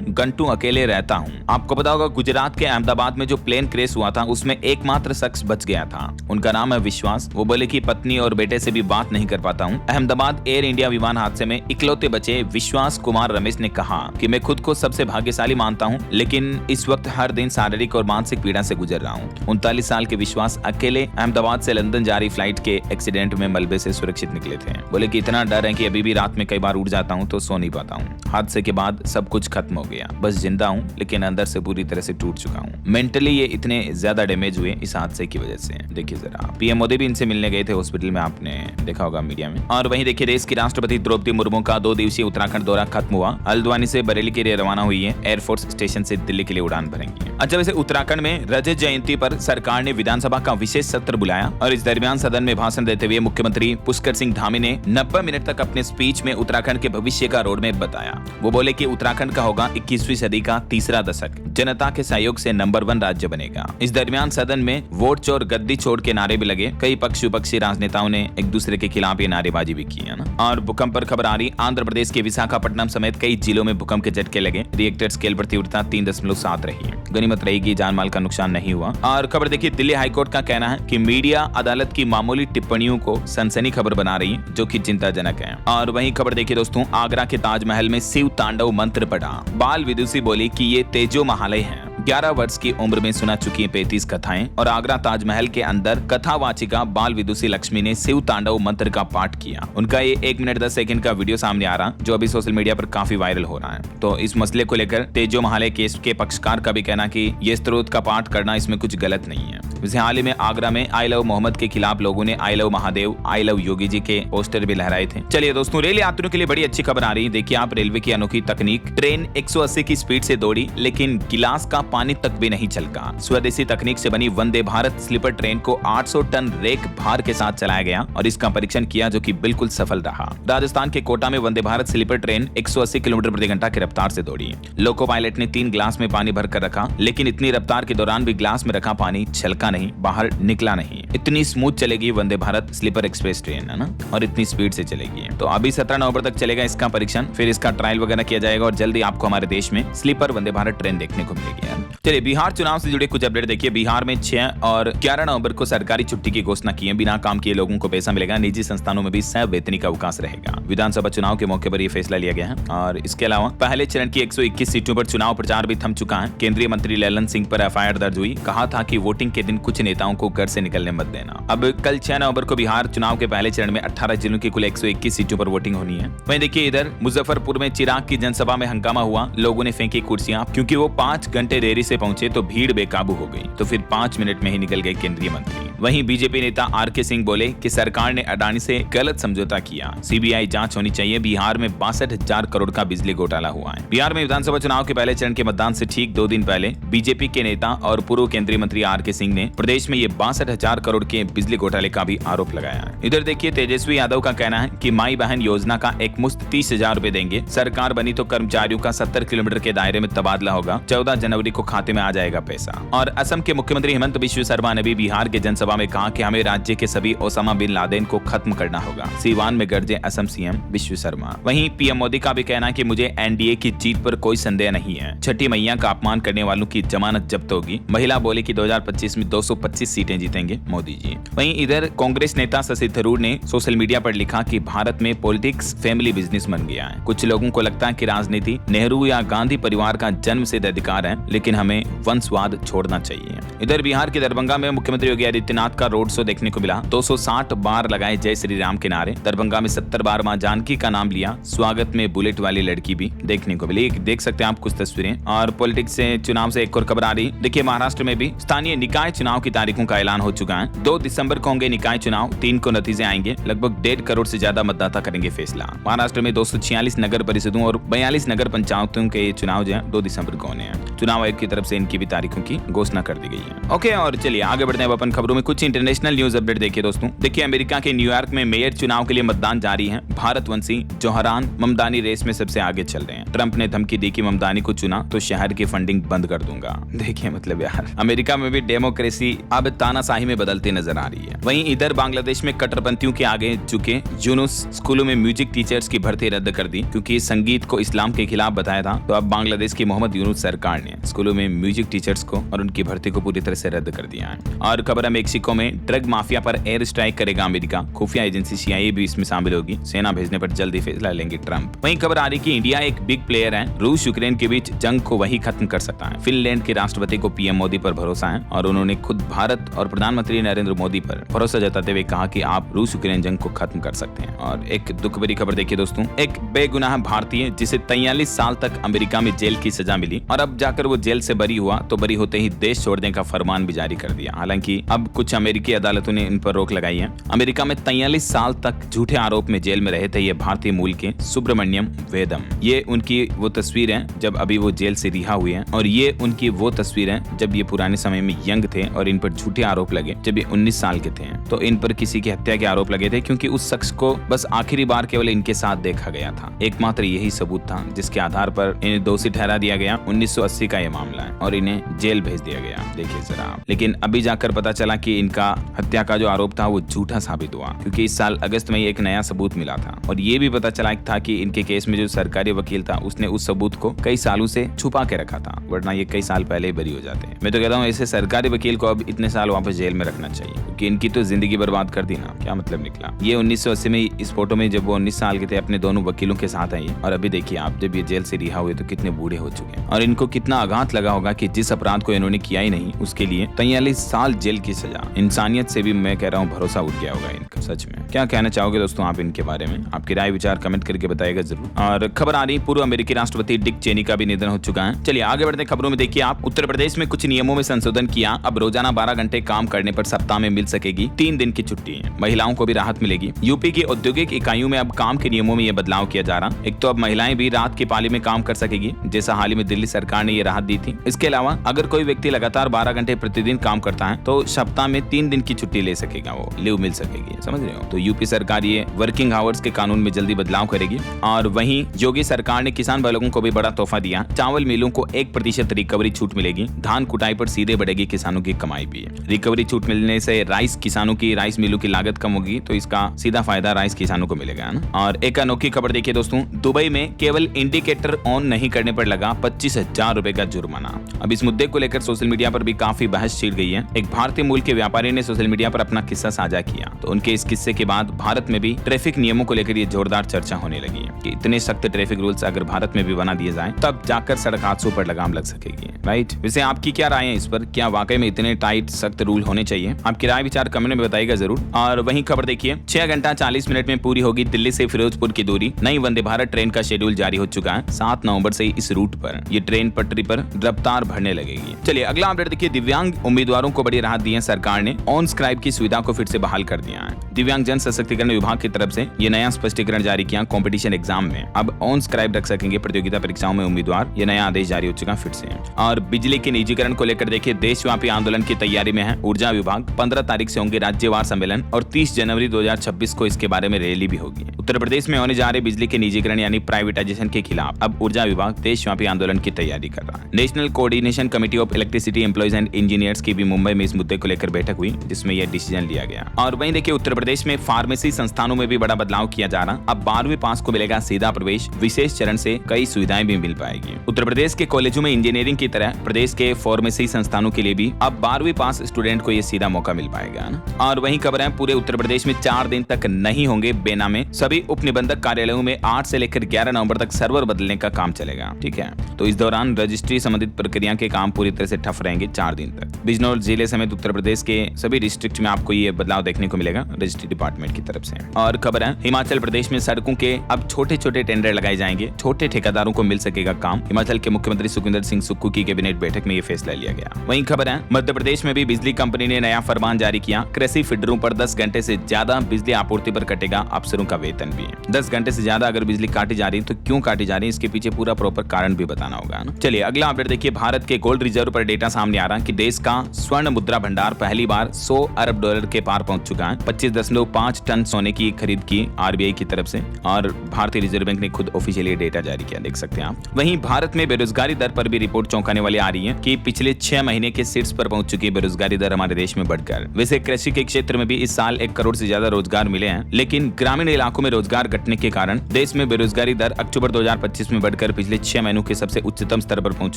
गंटू अकेले रहता हूँ। आपको पता होगा गुजरात के अहमदाबाद में जो प्लेन क्रैश हुआ था उसमें एकमात्र शख्स बच गया था, उनका नाम है विश्वास। वो बोले कि पत्नी और बेटे से भी बात नहीं कर पाता हूँ। अहमदाबाद एयर इंडिया विमान हादसे में इकलौते बचे विश्वास कुमार रमेश ने कहा कि मैं खुद को सबसे भाग्यशाली मानता हूँ, लेकिन इस वक्त हर दिन शारीरिक और मानसिक पीड़ा से गुजर रहा हूँ। 39 साल के विश्वास अकेले अहमदाबाद से लंदन जा रही फ्लाइट के एक्सीडेंट में मलबे से सुरक्षित निकले थे। बोले कि इतना डर है कि अभी भी रात में कई बार उठ जाता हूँ तो सो नहीं पाता हूँ। हादसे के बाद सब कुछ खत्म हो गया, बस जिंदा हूँ लेकिन अंदर से पूरी तरह से टूट चुका हूँ। मेंटली ये इतने ज्यादा डैमेज हुए इस हादसे की वजह से। देखिए जरा, PM मोदी भी इनसे मिलने गए थे हॉस्पिटल में, आपने देखा होगा मीडिया में। और वहीं देखिए देश की राष्ट्रपति द्रौपदी मुर्मू का 2 दिवसीय उत्तराखंड दौरा खत्म हुआ। हल्द्वानी से बरेली के लिए रवाना हुई है, एयरफोर्स स्टेशन से दिल्ली के लिए उड़ान भरेंगी। अच्छा, वैसे उत्तराखंड में रजत जयंती पर सरकार ने विधानसभा का विशेष सत्र बुलाया और इस दरमियान सदन में भाषण देते हुए मुख्यमंत्री पुष्कर सिंह धामी ने 90 मिनट तक अपने स्पीच में उत्तराखंड के भविष्य का रोड मैप बताया। वो बोले कि उत्तराखंड का होगा 21वीं सदी का तीसरा दशक, जनता के सहयोग से नंबर 1 राज्य बनेगा। इस दरमियान सदन में वोट चोर गद्दी छोड़ के नारे भी लगे। कई पक्ष विपक्षी राजनेताओं ने एक दूसरे के खिलाफ ये नारेबाजी भी की है ना। और भूकंप पर खबर आ रही, आंध्र प्रदेश के विशाखापट्टनम समेत कई जिलों में भूकंप के झटके लगे। रिएक्टर स्केल पर तीव्रता 3.7 रही है। गनीमत रहेगी जान माल का नुकसान नहीं हुआ। और खबर देखिए, दिल्ली हाईकोर्ट का कहना है कि मीडिया अदालत की मामूली टिप्पणियों को सनसनी खबर बना रही है जो कि चिंताजनक है। और वहीं खबर देखिए दोस्तों, आगरा के ताजमहल में शिव तांडव मंत्र पढ़ा। बाल विदुषी बोली कि ये तेजो महालय है। 11 वर्ष की उम्र में सुना चुकी है 35 कथाएं। और आगरा ताजमहल के अंदर कथावाचिका बाल विदुषी लक्ष्मी ने शिव तांडव मंत्र का पाठ किया। उनका ये 1 मिनट 10 सेकंड का वीडियो सामने आ रहा जो अभी सोशल मीडिया पर काफी वायरल हो रहा है। तो इस मसले को लेकर तेजो महालय केस के पक्षकार का भी कहना कि ये स्त्रोत का पाठ करना इसमें कुछ गलत नहीं है। वैसे हाल ही में आगरा में आई लव मोहम्मद के खिलाफ लोगों ने I love Mahadev, I love Yogi ji के पोस्टर भी लहराए थे। चलिए दोस्तों, रेल यात्रियों के लिए बड़ी अच्छी खबर आ रही है। देखिए आप, रेलवे की अनोखी तकनीक, ट्रेन 180 की स्पीड से दौड़ी लेकिन गिलास का पानी तक भी नहीं छलका। स्वदेशी तकनीक से बनी वंदे भारत स्लीपर ट्रेन को 800 टन रेक भार के साथ चलाया गया और इसका परीक्षण किया जो कि बिल्कुल सफल रहा। राजस्थान के कोटा में Vande Bharat sleeper train 180 kilometre प्रति घंटा की रफ्तार से दौड़ी। लोको पायलट ने 3 ग्लास में पानी भरकर रखा, लेकिन इतनी रफ्तार के दौरान भी ग्लास में रखा पानी छलका नहीं, बाहर निकला नहीं। इतनी स्मूथ चलेगी Vande Bharat sleeper express train, है ना, और इतनी स्पीड से चलेगी। तो अभी 17 नवंबर तक चलेगा इसका परीक्षण, फिर इसका ट्रायल वगैरह किया जाएगा और जल्दी आपको हमारे देश में स्लीपर वंदे भारत ट्रेन देखने को मिलेगी यार। चलिए बिहार चुनाव से जुड़े कुछ अपडेट देखिए। बिहार में 6 और 11 नवंबर को सरकारी छुट्टी की घोषणा की है। बिना काम किए लोगों को पैसा मिलेगा। निजी संस्थानों में भी सवैतनिक अवकाश रहेगा। विधानसभा चुनाव के मौके पर यह फैसला लिया गया है। और इसके अलावा पहले चरण की 121 सीटों पर चुनाव प्रचार भी थम चुका है। केंद्रीय मंत्री ललन सिंह पर FIR दर्ज हुई। कहा था कि वोटिंग के दिन कुछ नेताओं को घर से निकलने मत देना। अब कल 6 नवंबर को बिहार चुनाव के पहले चरण में 18 जिलों की कुल 121 सीटों पर वोटिंग होनी है। वहीं देखिए इधर मुजफ्फरपुर में चिराग की जनसभा में हंगामा हुआ। लोगों ने फेंकी कुर्सियां क्योंकि वो 5 घंटे देरी से पहुंचे तो भीड़ बेकाबू हो गई। तो फिर 5 मिनट में ही निकल गए केंद्रीय मंत्री। वहीं बीजेपी नेता RK सिंह बोले कि सरकार ने अडानी से गलत समझौता किया। CBI जांच होनी चाहिए। बिहार में 62,000 करोड़ का बिजली घोटाला हुआ है। बिहार में विधानसभा चुनाव के पहले चरण के मतदान से ठीक 2 दिन पहले बीजेपी के नेता और पूर्व केंद्रीय मंत्री RK सिंह ने प्रदेश में ये 62,000 करोड़ के बिजली घोटाले का भी आरोप लगाया है। इधर देखिए तेजस्वी यादव का कहना है कि माई बहन योजना का एक मुश्त 30,000 रुपए देंगे। सरकार बनी तो कर्मचारियों का 70 किलोमीटर के दायरे में तबादला होगा। 14 जनवरी को खाते में आ जाएगा पैसा। और असम के मुख्यमंत्री हेमंत बिश्व शर्मा ने भी बिहार के जनसभा में कहा कि हमें राज्य के सभी ओसामा बिन लादेन को खत्म करना होगा। सीवान में गरजे असम CM विश्व शर्मा। वहीं PM मोदी का भी कहना है कि मुझे NDA की जीत पर कोई संदेह नहीं है। छठी मैया का अपमान करने वालों की जमानत जब्त होगी। महिला बोले कि 2025 में 225 सीटें जीतेंगे मोदी जी। वहीं इधर कांग्रेस नेता शशि थरूर ने सोशल मीडिया पर लिखा कि भारत में पॉलिटिक्स फैमिली बिजनेस बन गया है। कुछ लोगों को लगता है कि राजनीति नेहरू या गांधी परिवार का जन्मसिद्ध अधिकार है, लेकिन हमें वंशवाद छोड़ना चाहिए। इधर बिहार के दरभंगा में मुख्यमंत्री योगी आदित्यनाथ गोरक्षनाथ का रोड शो देखने को मिला। 260 बार लगाए जय श्री राम के नारे। दरभंगा में 70 बार मां जानकी का नाम लिया। स्वागत में बुलेट वाली लड़की भी देखने को मिली। देख सकते हैं आप कुछ तस्वीरें। और पॉलिटिक्स से चुनाव से एक और खबर आ रही। देखिए महाराष्ट्र में भी स्थानीय निकाय चुनाव की तारीखों का ऐलान हो चुका है। 2 दिसंबर को होंगे निकाय चुनाव। 3 को नतीजे आएंगे। लगभग 1.5 करोड़ से ज्यादा मतदाता करेंगे फैसला। महाराष्ट्र में 246 नगर परिषदों और 42 नगर पंचायतों के चुनाव जो है 2 दिसंबर को होने हैं। चुनाव आयोग की तरफ से इनकी भी तारीखों की घोषणा कर दी गई है। ओके, और चलिए आगे बढ़ते हैं अपन खबरों में। कुछ इंटरनेशनल न्यूज अपडेट देखिए दोस्तों। देखिए अमेरिका के न्यूयॉर्क में मेयर चुनाव के लिए मतदान जारी है। भारतवंशी जोहरान ममदानी रेस में सबसे आगे चल रहे हैं। ट्रंप ने धमकी दी कि ममदानी को चुना तो शहर की फंडिंग बंद कर दूंगा। देखिए मतलब यार, अमेरिका में भी डेमोक्रेसी अब तानाशाही में बदलती नजर आ रही है। वहीं इधर बांग्लादेश में कट्टरपंथियों के आगे झुके यूनुस स्कूलों में म्यूजिक टीचर्स की भर्ती रद्द कर दी क्योंकि संगीत को इस्लाम के खिलाफ बताया था। तो अब बांग्लादेश की मोहम्मद यूनुस सरकार ने स्कूलों में म्यूजिक टीचर्स को और उनकी भर्ती को पूरी तरह से रद्द कर दिया है। और खबर है मेक्सिको में ड्रग माफिया पर एयर स्ट्राइक करेगा अमेरिका। खुफिया एजेंसी CIA भी इसमें शामिल होगी। सेना भेजने पर जल्दी फैसला लेंगे ट्रंप। वहीं खबर आ रही कि इंडिया एक बिग प्लेयर है। रूस यूक्रेन के बीच जंग को वही खत्म कर सकता है। फिनलैंड के राष्ट्रपति को PM मोदी पर भरोसा है और उन्होंने खुद भारत और प्रधानमंत्री नरेंद्र मोदी पर भरोसा जताते हुए कहा कि आप रूस यूक्रेन जंग को खत्म कर सकते हैं। और एक दुख भरी खबर देखिए दोस्तों। एक बेगुनाह भारतीय जिसे 43 साल तक अमेरिका में जेल की सजा मिली और अब जाकर वो जेल से बरी हुआ तो बरी होते ही देश छोड़ने का फरमान भी जारी कर दिया। हालांकि अब कुछ अमेरिकी अदालतों ने इन पर रोक लगाई है। अमेरिका में 43 साल तक झूठे आरोप में जेल में रहे थे ये भारतीय मूल के सुब्रमण्यम वेदम। ये उनकी वो तस्वीर है जब अभी वो जेल से रिहा हुए हैं और ये उनकी वो तस्वीर है जब ये पुराने समय में यंग थे और इन पर झूठे आरोप लगे जब ये 19 साल के थे। तो इन पर किसी की हत्या के आरोप लगे थे क्योंकि उस शख्स को बस आखिरी बार केवल इनके साथ देखा गया था। एकमात्र यही सबूत था जिसके आधार पर इन्हें दोषी ठहरा दिया गया। 1980 का ये मामला है और इन्हें जेल भेज दिया गया। देखिए जरा, लेकिन अभी जाकर पता चला कि इनका हत्या का जो आरोप था वो झूठा साबित हुआ क्योंकि इस साल अगस्त में एक नया सबूत मिला था और ये भी पता चला था कि इनके केस में जो सरकारी वकील था उसने उस सबूत को कई सालों से छुपा के रखा था, वरना ये कई साल पहले ही बरी हो जाते हैं। मैं तो कहता हूँ ऐसे सरकारी वकील को अब इतने साल वापस जेल में रखना चाहिए क्योंकि इनकी तो जिंदगी बर्बाद कर दी ना। क्या मतलब निकला। ये 1980 में इस फोटो में जब वो 19 साल के थे अपने दोनों वकीलों के साथ आई और अभी देखिए आप जब ये जेल से रिहा हुए तो कितने बूढ़े हो चुके हैं और इनको कितना आघात लगा होगा कि जिस अपराध को इन्होंने किया ही नहीं उसके लिए 43 साल जेल की सजा। इंसानियत से भी मैं कह रहा हूँ भरोसा उठ गया होगा इनका। सच में क्या कहना चाहोगे दोस्तों आप इनके बारे में? आपकी राय विचार कमेंट करके बताइएगा जरूर। और खबर आ रही पूर्व अमेरिकी राष्ट्रपति डिक चेनी का भी निधन हो चुका है। चलिए आगे बढ़ते खबरों में। देखिए आप, उत्तर प्रदेश में कुछ नियमों में संशोधन किया। अब रोजाना 12 घंटे काम करने पर सप्ताह में मिल सकेगी 3 दिन की छुट्टी। महिलाओं को भी राहत मिलेगी। यूपी की औद्योगिक इकाइयों में अब काम के नियमों में यह बदलाव किया जा रहा। एक तो अब महिलाएं भी रात की पाली में काम कर सकेगी जैसा हाल ही में दिल्ली सरकार ने ये राहत दी थी। इसके अलावा अगर कोई व्यक्ति लगातार 12 घंटे प्रतिदिन काम करता है तो सप्ताह में 3 दिन की छुट्टी ले सकेगा, वो लीव मिल सकेगी। समझ रहे हो? तो यूपी सरकार ये वर्किंग आवर्स के कानून में जल्दी बदलाव करेगी। और वहीं योगी सरकार ने किसान भाई लोगों को भी बड़ा तोहफा दिया। चावल मिलों को 1% रिकवरी छूट मिलेगी। धान कुटाई पर सीधे बढ़ेगी किसानों की कमाई भी। रिकवरी छूट मिलने से राइस किसानों की, राइस मिलों की लागत कम होगी तो इसका सीधा फायदा राइस किसानों को मिलेगा ना। और एक अनोखी खबर देखिए दोस्तों। दुबई में केवल इंडिकेटर ऑन नहीं करने पर लगा 25,000 रुपए का जुर्माना। अब इस मुद्दे को लेकर सोशल मीडिया पर भी काफी बहस छिड़ गई है। एक भारतीय मूल के व्यापारी ने सोशल मीडिया पर अपना किस्सा साझा किया तो उनके इस किस्से के बाद भारत में भी ट्रैफिक नियमों को लेकर ये जोरदार चर्चा होने लगी है कि इतने सख्त ट्रैफिक रूल्स अगर भारत में भी बना दिए जाएं तब जाकर सड़क हादसों पर लगाम लग सकेगी। राइट, वैसे आपकी क्या राय है इस पर? क्या वाकई में इतने टाइट सख्त रूल होने चाहिए? आपकी राय विचार कमेंट में बताइएगा जरूर। और वहीं खबर देखिए, 6 घंटा 40 मिनट में पूरी होगी दिल्ली से फिरोजपुर की दूरी। नई वंदे भारत ट्रेन का शेड्यूल जारी हो चुका है। 7 नवंबर से इस रूट पर ये ट्रेन पटरी पर रफ्तार बढ़ने लगेगी। चलिए अगला अपडेट देखिए। दिव्यांग उम्मीदवारों को बड़ी राहत दी है सरकार ने। ऑन स्क्राइब की सुविधा को फिर से बहाल कर दिया है। दिव्यांग जन सशक्तिकरण विभाग की तरफ से ये नया स्पष्टीकरण जारी किया। कॉम्पिटिशन एग्जाम में अब ऑन स्क्राइब रख सकेंगे प्रतियोगिता परीक्षाओं में उम्मीदवार। ये नया आदेश जारी हो चुका फिर से। और बिजली के निजीकरण को लेकर देखिए देशव्यापी आंदोलन की तैयारी में है ऊर्जा विभाग। 15 तारीख से होंगे राज्यवार सम्मेलन और 30 जनवरी 2026 को इसके बारे में रैली भी होगी। उत्तर प्रदेश में होने जा रहे बिजली के निजीकरण यानी प्राइवेटाइजेशन के खिलाफ अब ऊर्जा विभाग देशव्यापी आंदोलन की तैयारी कर रहा है। National coordination committee of electricity employees and engineers की भी मुंबई में इस मुद्दे को लेकर बैठक हुई जिसमें यह डिसीजन लिया गया। और वहीं देखिए उत्तर प्रदेश में फार्मेसी संस्थानों में भी बड़ा बदलाव किया जा रहा। अब 12वीं पास को मिलेगा सीधा प्रवेश। विशेष चरण से कई सुविधाएं भी मिल पाएगी। उत्तर प्रदेश के कॉलेजों में इंजीनियरिंग की तरह है प्रदेश के फार्मेसी संस्थानों के लिए भी अब 12वीं पास स्टूडेंट को ये सीधा मौका मिल पाएगा ना। और वहीं खबर है पूरे उत्तर प्रदेश में 4 दिन तक नहीं होंगे बेनामे। सभी उप निबंधक कार्यालयों में 8 से लेकर 11 नवंबर तक सर्वर बदलने का काम चलेगा। ठीक है, तो इस दौरान रजिस्ट्री संबंधित प्रक्रिया के काम पूरी तरह से ठप रहेंगे 4 दिन तक। बिजनौर जिले समेत उत्तर प्रदेश के सभी डिस्ट्रिक्ट में आपको ये बदलाव देखने को मिलेगा रजिस्ट्री डिपार्टमेंट की तरफ से। और खबर है हिमाचल प्रदेश में सड़कों के अब छोटे छोटे टेंडर लगाए जाएंगे, छोटे ठेकेदारों को मिल सकेगा काम। हिमाचल के मुख्यमंत्री सुखविंदर सिंह सुक्खू की कैबिनेट बैठक में ये फैसला लिया गया। वहीं खबर है मध्य प्रदेश में भी बिजली कंपनी ने नया फरमान जारी किया। कृषि फीडरों पर 10 घंटे से ज्यादा बिजली आपूर्ति पर कटेगा अफसरों का वेतन भी। 10 घंटे से ज्यादा अगर बिजली काटी जा रही है तो क्यों काटी जा रही है, इसके पीछे पूरा प्रॉपर कारण भी बताना होगा ना। चलिए अगला अपडेट देखिए। भारत के गोल्ड रिजर्व पर डेटा सामने आ रहा है कि देश का स्वर्ण मुद्रा भंडार पहली बार 100 अरब डॉलर के पार पहुंच चुका है। 25.5 टन सोने की खरीद की आरबीआई की तरफ से और भारतीय रिजर्व बैंक ने खुद ऑफिशियली डेटा जारी किया, देख सकते हैं आप। वहीं भारत में बेरोजगारी दर पर भी रिपोर्ट चौंकाने वाली आ रही है कि पिछले 6 महीने के शीर्ष पर पहुंच चुकी बेरोजगारी दर हमारे देश में बढ़कर। वैसे कृषि के क्षेत्र में भी इस साल 1 करोड़ से ज्यादा रोजगार मिले हैं, लेकिन ग्रामीण इलाकों में रोजगार घटने के कारण देश में बेरोजगारी दर अक्टूबर 2025 में बढ़कर पिछले 6 महीनों के सबसे उच्चतम स्तर पर पहुंच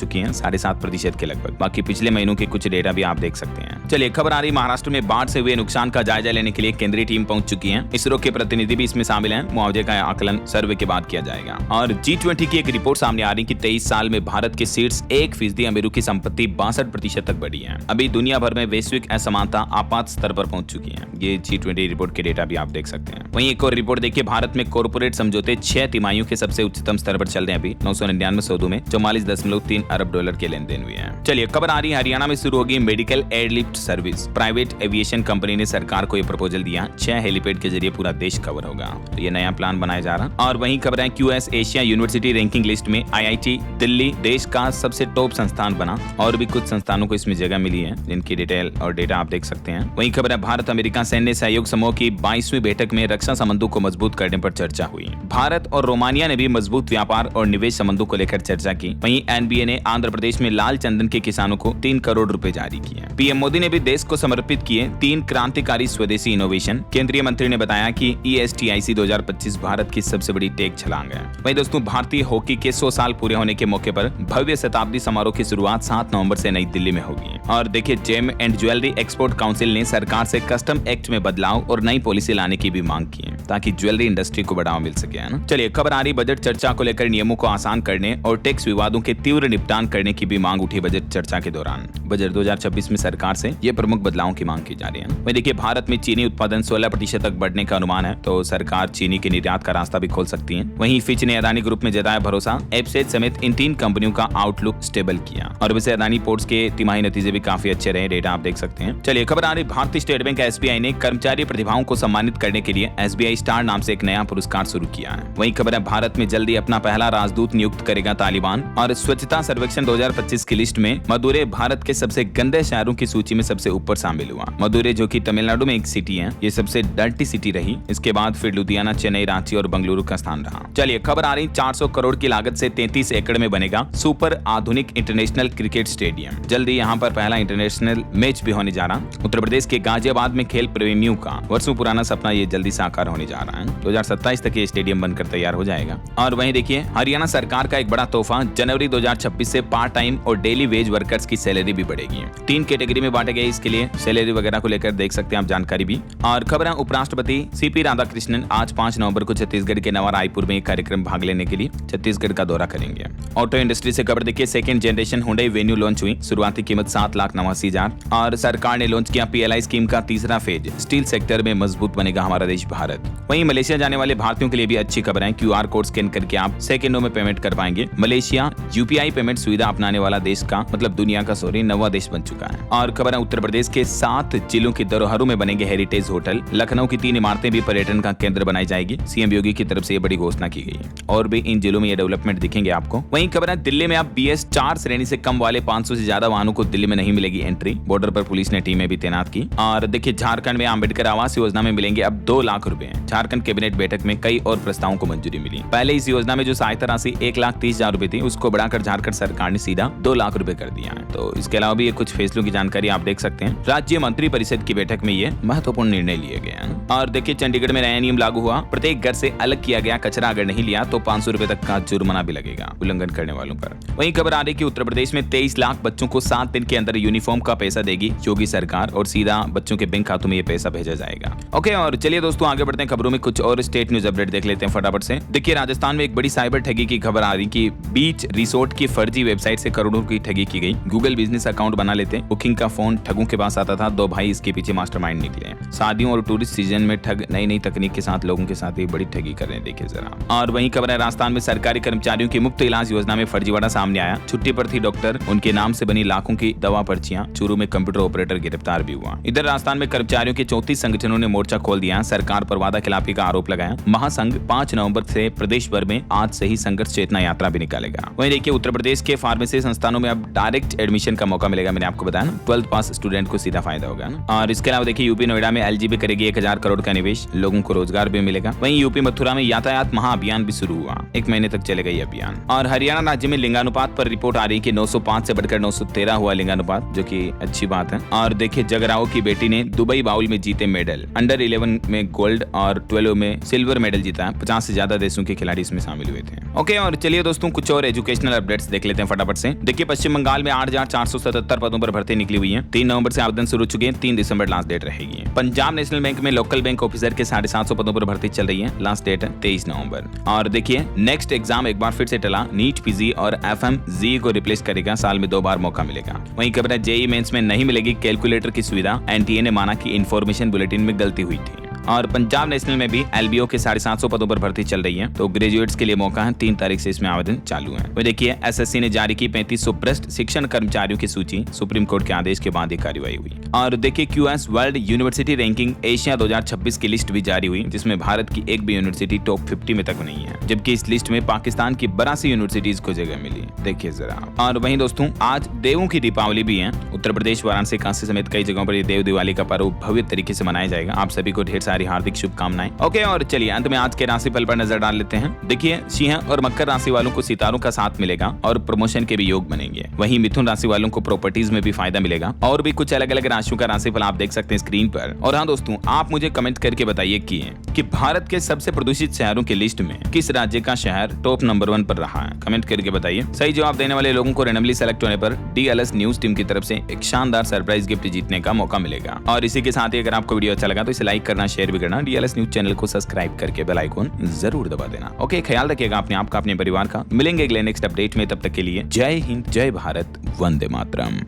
चुकी है, 7.5% के लगभग। बाकी पिछले महीनों के कुछ डेटा भी आप देख सकते हैं। चलिए खबर आ रही महाराष्ट्र में बाढ़ से हुए नुकसान का जायजा लेने के लिए केंद्रीय टीम पहुंच चुकी है। इसरो के प्रतिनिधि भी इसमें शामिल हैं। मुआवजे का आकलन सर्वे के बाद किया जाएगा। और G20 की एक रिपोर्ट सामने आ रही कि 23 साल में भारत के शीर्ष 1% अमीरों की संपत्ति 62% तक बढ़ी है। अभी दुनिया भर में वैश्विक असमानता आपात स्तर पर पहुंच चुकी है। ये G20 रिपोर्ट के डेटा भी आप देख सकते हैं। वहीं एक और रिपोर्ट देखिए, भारत में कॉर्पोरेट समझौते 6 तिमाहियों के सबसे उच्चतम स्तर पर चल रहे हैं। अभी 999 सौदों में 44.3 अरब डॉलर के लेन देन हुए हैं। चलिए खबर आ रही है हरियाणा में शुरू होगी medical airlift service. Private aviation company ने सरकार को यह प्रपोजल दिया, 6 हेलीपैड के जरिए पूरा देश कवर होगा। तो ये नया प्लान बनाया जा रहा। और वहीं खबर है QS Asia university ranking list में IIT दिल्ली देश का सबसे टॉप संस्थान बना। और भी कुछ संस्थानों को इसमें जगह मिली है, जिनकी डिटेल और डेटा आप देख सकते हैं। वहीं खबर है भारत अमेरिका सैन्य सहयोग समूह की 22वीं बैठक में रक्षा संबंधों को मजबूत करने पर चर्चा हुई। भारत और रोमानिया ने भी मजबूत व्यापार और निवेश संबंधों को लेकर चर्चा की। वहीं NBA ने आंध्र प्रदेश में लाल चंदन के किसानों को 3 करोड़ रुपए जारी किए। PM मोदी ने भी देश को समर्पित किए 3 क्रांतिकारी स्वदेशी इनोवेशन। केंद्रीय मंत्री ने बताया कि ESTIC 2025 भारत की सबसे बड़ी टेक छलांग है। वहीं दोस्तों भारतीय हॉकी के 100 साल पूरे होने के मौके पर भव्य शताब्दी समारोह की शुरुआत 7 नवंबर से नई दिल्ली में होगी। और देखिए gem and jewellery export council ने सरकार से कस्टम एक्ट में बदलाव और नई पॉलिसी लाने की भी मांग की है, ताकि ज्वेलरी इंडस्ट्री को बढ़ावा मिल सके, है ना। चलिए खबर आ रही बजट चर्चा को लेकर नियमों को आसान करने और टैक्स विवादों के तीव्र निपटान करने की भी मांग उठी बजट चर्चा के दौरान। बजट 2026 में सरकार से ये प्रमुख बदलावों की मांग की जा रही है। वहीं देखिए भारत में चीनी उत्पादन 16% तक बढ़ने का अनुमान है, तो सरकार चीनी के निर्यात का रास्ता भी खोल सकती है। वहीं फिच ने अदानी ग्रुप में जताया भरोसा, एफसेट समेत इन 3 कंपनियों का आउटलुक स्टेबल किया। और वैसे अदानी पोर्ट्स के तिमाही नतीजे भी काफी अच्छे रहे, डेटा आप देख सकते हैं। चलिए खबर आ रही भारतीय स्टेट बैंक SBI ने कर्मचारी प्रतिभाओं को सम्मानित करने के लिए SBI स्टार नाम से एक नया पुरस्कार शुरू किया है। वहीं खबर है भारत में जल्दी अपना पहला राजदूत नियुक्त करेगा तालिबान। और स्वच्छता सर्वेक्षण 2025 की लिस्ट में मदुरै भारत के सबसे गंदे शहरों की सूची में सबसे ऊपर शामिल हुआ। मदुरै जो कि तमिलनाडु में एक सिटी है, ये सबसे डर्टी सिटी रही। इसके बाद फिर लुधियाना, चेन्नई, रांची और बेंगलुरु का स्थान रहा। चलिए खबर आ रही 400 करोड़ की लागत से 33 एकड़ में बनेगा सुपर आधुनिक इंटरनेशनल क्रिकेट स्टेडियम। जल्दी यहाँ पर पहला इंटरनेशनल मैच भी होने जा रहा। उत्तर प्रदेश के गाजियाबाद में खेल प्रेमियों का वर्षों पुराना सपना ये जल्दी साकार होने जा रहा है। 2027 तक ये स्टेडियम बनकर तैयार हो जाएगा। और वहीं देखिए हरियाणा सरकार का एक बड़ा तोहफा, जनवरी 2026 से पार्ट टाइम और डेली वेज वर्कर्स की सैलरी भी बढ़ेगी। 3 कैटेगरी में बांटे गए, इसके लिए सैलरी वगैरह को लेकर देख सकते हैं आप जानकारी भी। और खबर है उपराष्ट्रपति CP राधाकृष्णन आज 5 नवंबर को छत्तीसगढ़ के नवा रायपुर में एक कार्यक्रम भाग लेने के लिए छत्तीसगढ़ का दौरा करेंगे। ऑटो इंडस्ट्री से खबर देखिए, 2nd generation Hyundai venue launch हुई। शुरुआती कीमत 7,89,000। और सरकार ने लॉन्च किया PLI स्कीम का तीसरा फेज। स्टील सेक्टर में मजबूत बनेगा हमारा देश भारत। वहीं मलेशिया जाने वाले भारतीयों के लिए भी अच्छी खबर है। QR कोड स्कैन करके आप सेकंडों में पेमेंट कर पाएंगे। मलेशिया UPI पेमेंट सुविधा अपनाने वाला देश का मतलब दुनिया का 9वां देश बन चुका है। और खबर है उत्तर प्रदेश के 7 जिलों की धरोहरों में बनेंगे हेरिटेज होटल। लखनऊ की 3 इमारतें भी पर्यटन का केंद्र बनाई जाएगी। CM योगी की तरफ से ये बड़ी घोषणा की गई है। और भी इन जिलों में ये डेवलपमेंट दिखेंगे आपको। वहीं खबर है दिल्ली में अब BS 4 श्रेणी से कम वाले 500 से ज्यादा वाहनों को दिल्ली में नहीं मिलेगी एंट्री। बॉर्डर पर पुलिस ने टीमें भी तैनात की। और देखिए झारखंड में अंबेडकर आवास योजना में मिलेंगे अब 2 लाख रुपए। झारखंड कैबिनेट बैठक में कई और प्रस्तावों को मंजूरी मिली। पहले इस योजना में जो सहायता राशि 1,30,000 रुपए थी, उसको बढ़ाकर झारखंड सरकार ने सीधा 2 लाख रुपए कर दिया है। तो इसके अलावा भी कुछ फैसलों की जानकारी आप देख सकते हैं। राज्य मंत्री परिषद की बैठक में ये महत्वपूर्ण निर्णय लिए गए हैं। और देखिए चंडीगढ़ में नया नियम लागू हुआ, प्रत्येक घर से अलग किया गया कचरा अगर नहीं लिया तो 500 रुपए तक का जुर्माना भी लगेगा उल्लंघन करने वालों पर। वहीं खबर आ रही कि उत्तर प्रदेश में 23 लाख बच्चों को 7 दिन के अंदर यूनिफॉर्म का पैसा देगी योगी सरकार और सीधा बच्चों के बैंक खातों में ये पैसा भेजा जाएगा। ओके, और चलिए दोस्तों आगे बढ़ते हैं खबरों में, कुछ और स्टेट न्यूज अपडेट देख लेते हैं फटाफट से। देखिए राजस्थान में एक बड़ी साइबर ठगी की खबर आ रही कि बीच रिसोर्ट की फर्जी वेबसाइट से करोड़ों की ठगी की गई। गूगल बिजनेस अकाउंट बना लेते, बुकिंग का फोन ठगों के पास आता था, 2 भाई इसके पीछे मास्टरमाइंड निकले। शादियों और टूरिस्ट सीजन में ठग नई नई तकनीक के साथ लोगों के साथ ही बड़ी ठगी कर रहे हैं, देखिए जरा। और वहीं खबर है राजस्थान में सरकारी कर्मचारियों की मुफ्त इलाज योजना में फर्जीवाड़ा सामने आया। छुट्टी पर थी डॉक्टर, उनके नाम से बनी लाखों की दवा पर्चियां। चूरू में कंप्यूटर ऑपरेटर गिरफ्तार भी हुआ। इधर राजस्थान में कर्मचारियों के 34 संगठनों ने मोर्चा खोल दिया, सरकार पर वादा खिलाफी का आरोप लगाया। महासंघ 5 नवंबर से प्रदेश भर में आज से ही संघर्ष चेतना यात्रा भी निकालेगा। वहीं देखिए उत्तर प्रदेश के फार्मेसी संस्थानों में अब डायरेक्ट एडमिशन का मौका मिलेगा। मैंने आपको बताया ना, 12th पास स्टूडेंट को सीधा फायदा होगा ना। और इसके अलावा देखिए यूपी नोएडा में एलजी भी करेगी 1000 करोड़ का निवेश, लोगों को रोजगार भी मिलेगा। वहीं यूपी मथुरा में यातायात महाअभियान भी शुरू हुआ, 1 महीने तक चलेगा ये अभियान। और हरियाणा राज्य में लिंगानुपात पर रिपोर्ट आ रही कि 905 से बढ़कर 913 हुआ लिंगानुपात, जो कि अच्छी बात है। और देखिए जगराओं की बेटी ने दुबई बाउल में जीते मेडल, अंडर 11 में गोल्ड और 12 में सिल्वर मेडल जीता। 50 से ज्यादा देशों के खिलाड़ी इसमें शामिल हुए थे। ओके, और चलिए दोस्तों कुछ और एजुकेशनल अपडेट्स देख लेते हैं फटाफट से। देखिए पश्चिम बंगाल में 8,477 पदों पर भर्ती निकली हुई है। 3 नवंबर से आवेदन शुरू हो चुके हैं, 3 दिसंबर लास्ट डेट रहेगी। पंजाब नेशनल बैंक में लोकल बैंक ऑफिसर के 750 पदों पर भर्ती चल रही है, लास्ट डेट है 23 नवंबर। और देखिए नेक्स्ट एग्जाम एक बार फिर से टला, नीट पीजी और एफएमजी को रिप्लेस करेगा, साल में 2 बार मौका मिलेगा। वहीं खबर है जेईई मेंस में नहीं मिलेगी कैलकुलेटर की सुविधा, एनटीए ने माना कि इंफॉर्मेशन बुलेटिन में गलती हुई थी। और पंजाब नेशनल में भी एलबीओ के 750 पदों पर भर्ती चल रही है, तो ग्रेजुएट्स के लिए मौका है, 3 तारीख से इसमें आवेदन चालू है। वही देखिए एसएससी ने जारी की 3500 भ्रष्ट शिक्षण कर्मचारियों की सूची, सुप्रीम कोर्ट के आदेश के बाद ये कार्रवाई हुई। और देखिए QS world university ranking Asia 2026 की लिस्ट भी जारी हुई, जिसमें भारत की एक भी यूनिवर्सिटी टॉप 50 में तक नहीं है, जबकि इस लिस्ट में पाकिस्तान की 82 यूनिवर्सिटीज को जगह मिली, देखिए जरा। और वहीं दोस्तों आज देवों की दीपावली भी है। उत्तर प्रदेश वाराणसी काशी समेत कई जगहों पर ये देव दिवाली का पर्व भव्य तरीके से मनाया जाएगा। आप सभी को ढेर सारी हार्दिक शुभकामनाएं। ओके, और चलिए अंत में आज के राशिफल पर नजर डाल लेते हैं। देखिए सिंह और मकर राशि वालों को सितारों का साथ मिलेगा और प्रमोशन के भी योग बनेंगे। वहीं मिथुन राशि वालों को प्रॉपर्टीज में भी फायदा मिलेगा। और भी कुछ अलग अलग राशियों का राशिफल आप देख सकते हैं स्क्रीन पर। और हाँ दोस्तों, आप मुझे कमेंट करके बताइए कि भारत के सबसे प्रदूषित शहरों की लिस्ट में किस राज्य का शहर टॉप नंबर 1 पर रहा है, कमेंट करके बताइए। सही जवाब देने वाले लोगों को रैंडमली सेलेक्ट होने पर डीएलएस न्यूज टीम की तरफ से एक शानदार सरप्राइज गिफ्ट जीतने का मौका मिलेगा। और इसी के साथ ही अगर आपको वीडियो अच्छा लगा तो इसे लाइक करना, शेयर भी करना, डीएलएस न्यूज चैनल को सब्सक्राइब करके बेल आइकन जरूर दबा देना। ओके, ख्याल रखिएगा अपने आप का, अपने परिवार का। मिलेंगे अगले नेक्स्ट अपडेट में, तब तक के लिए जय हिंद, जय भारत, वंदे मातरम।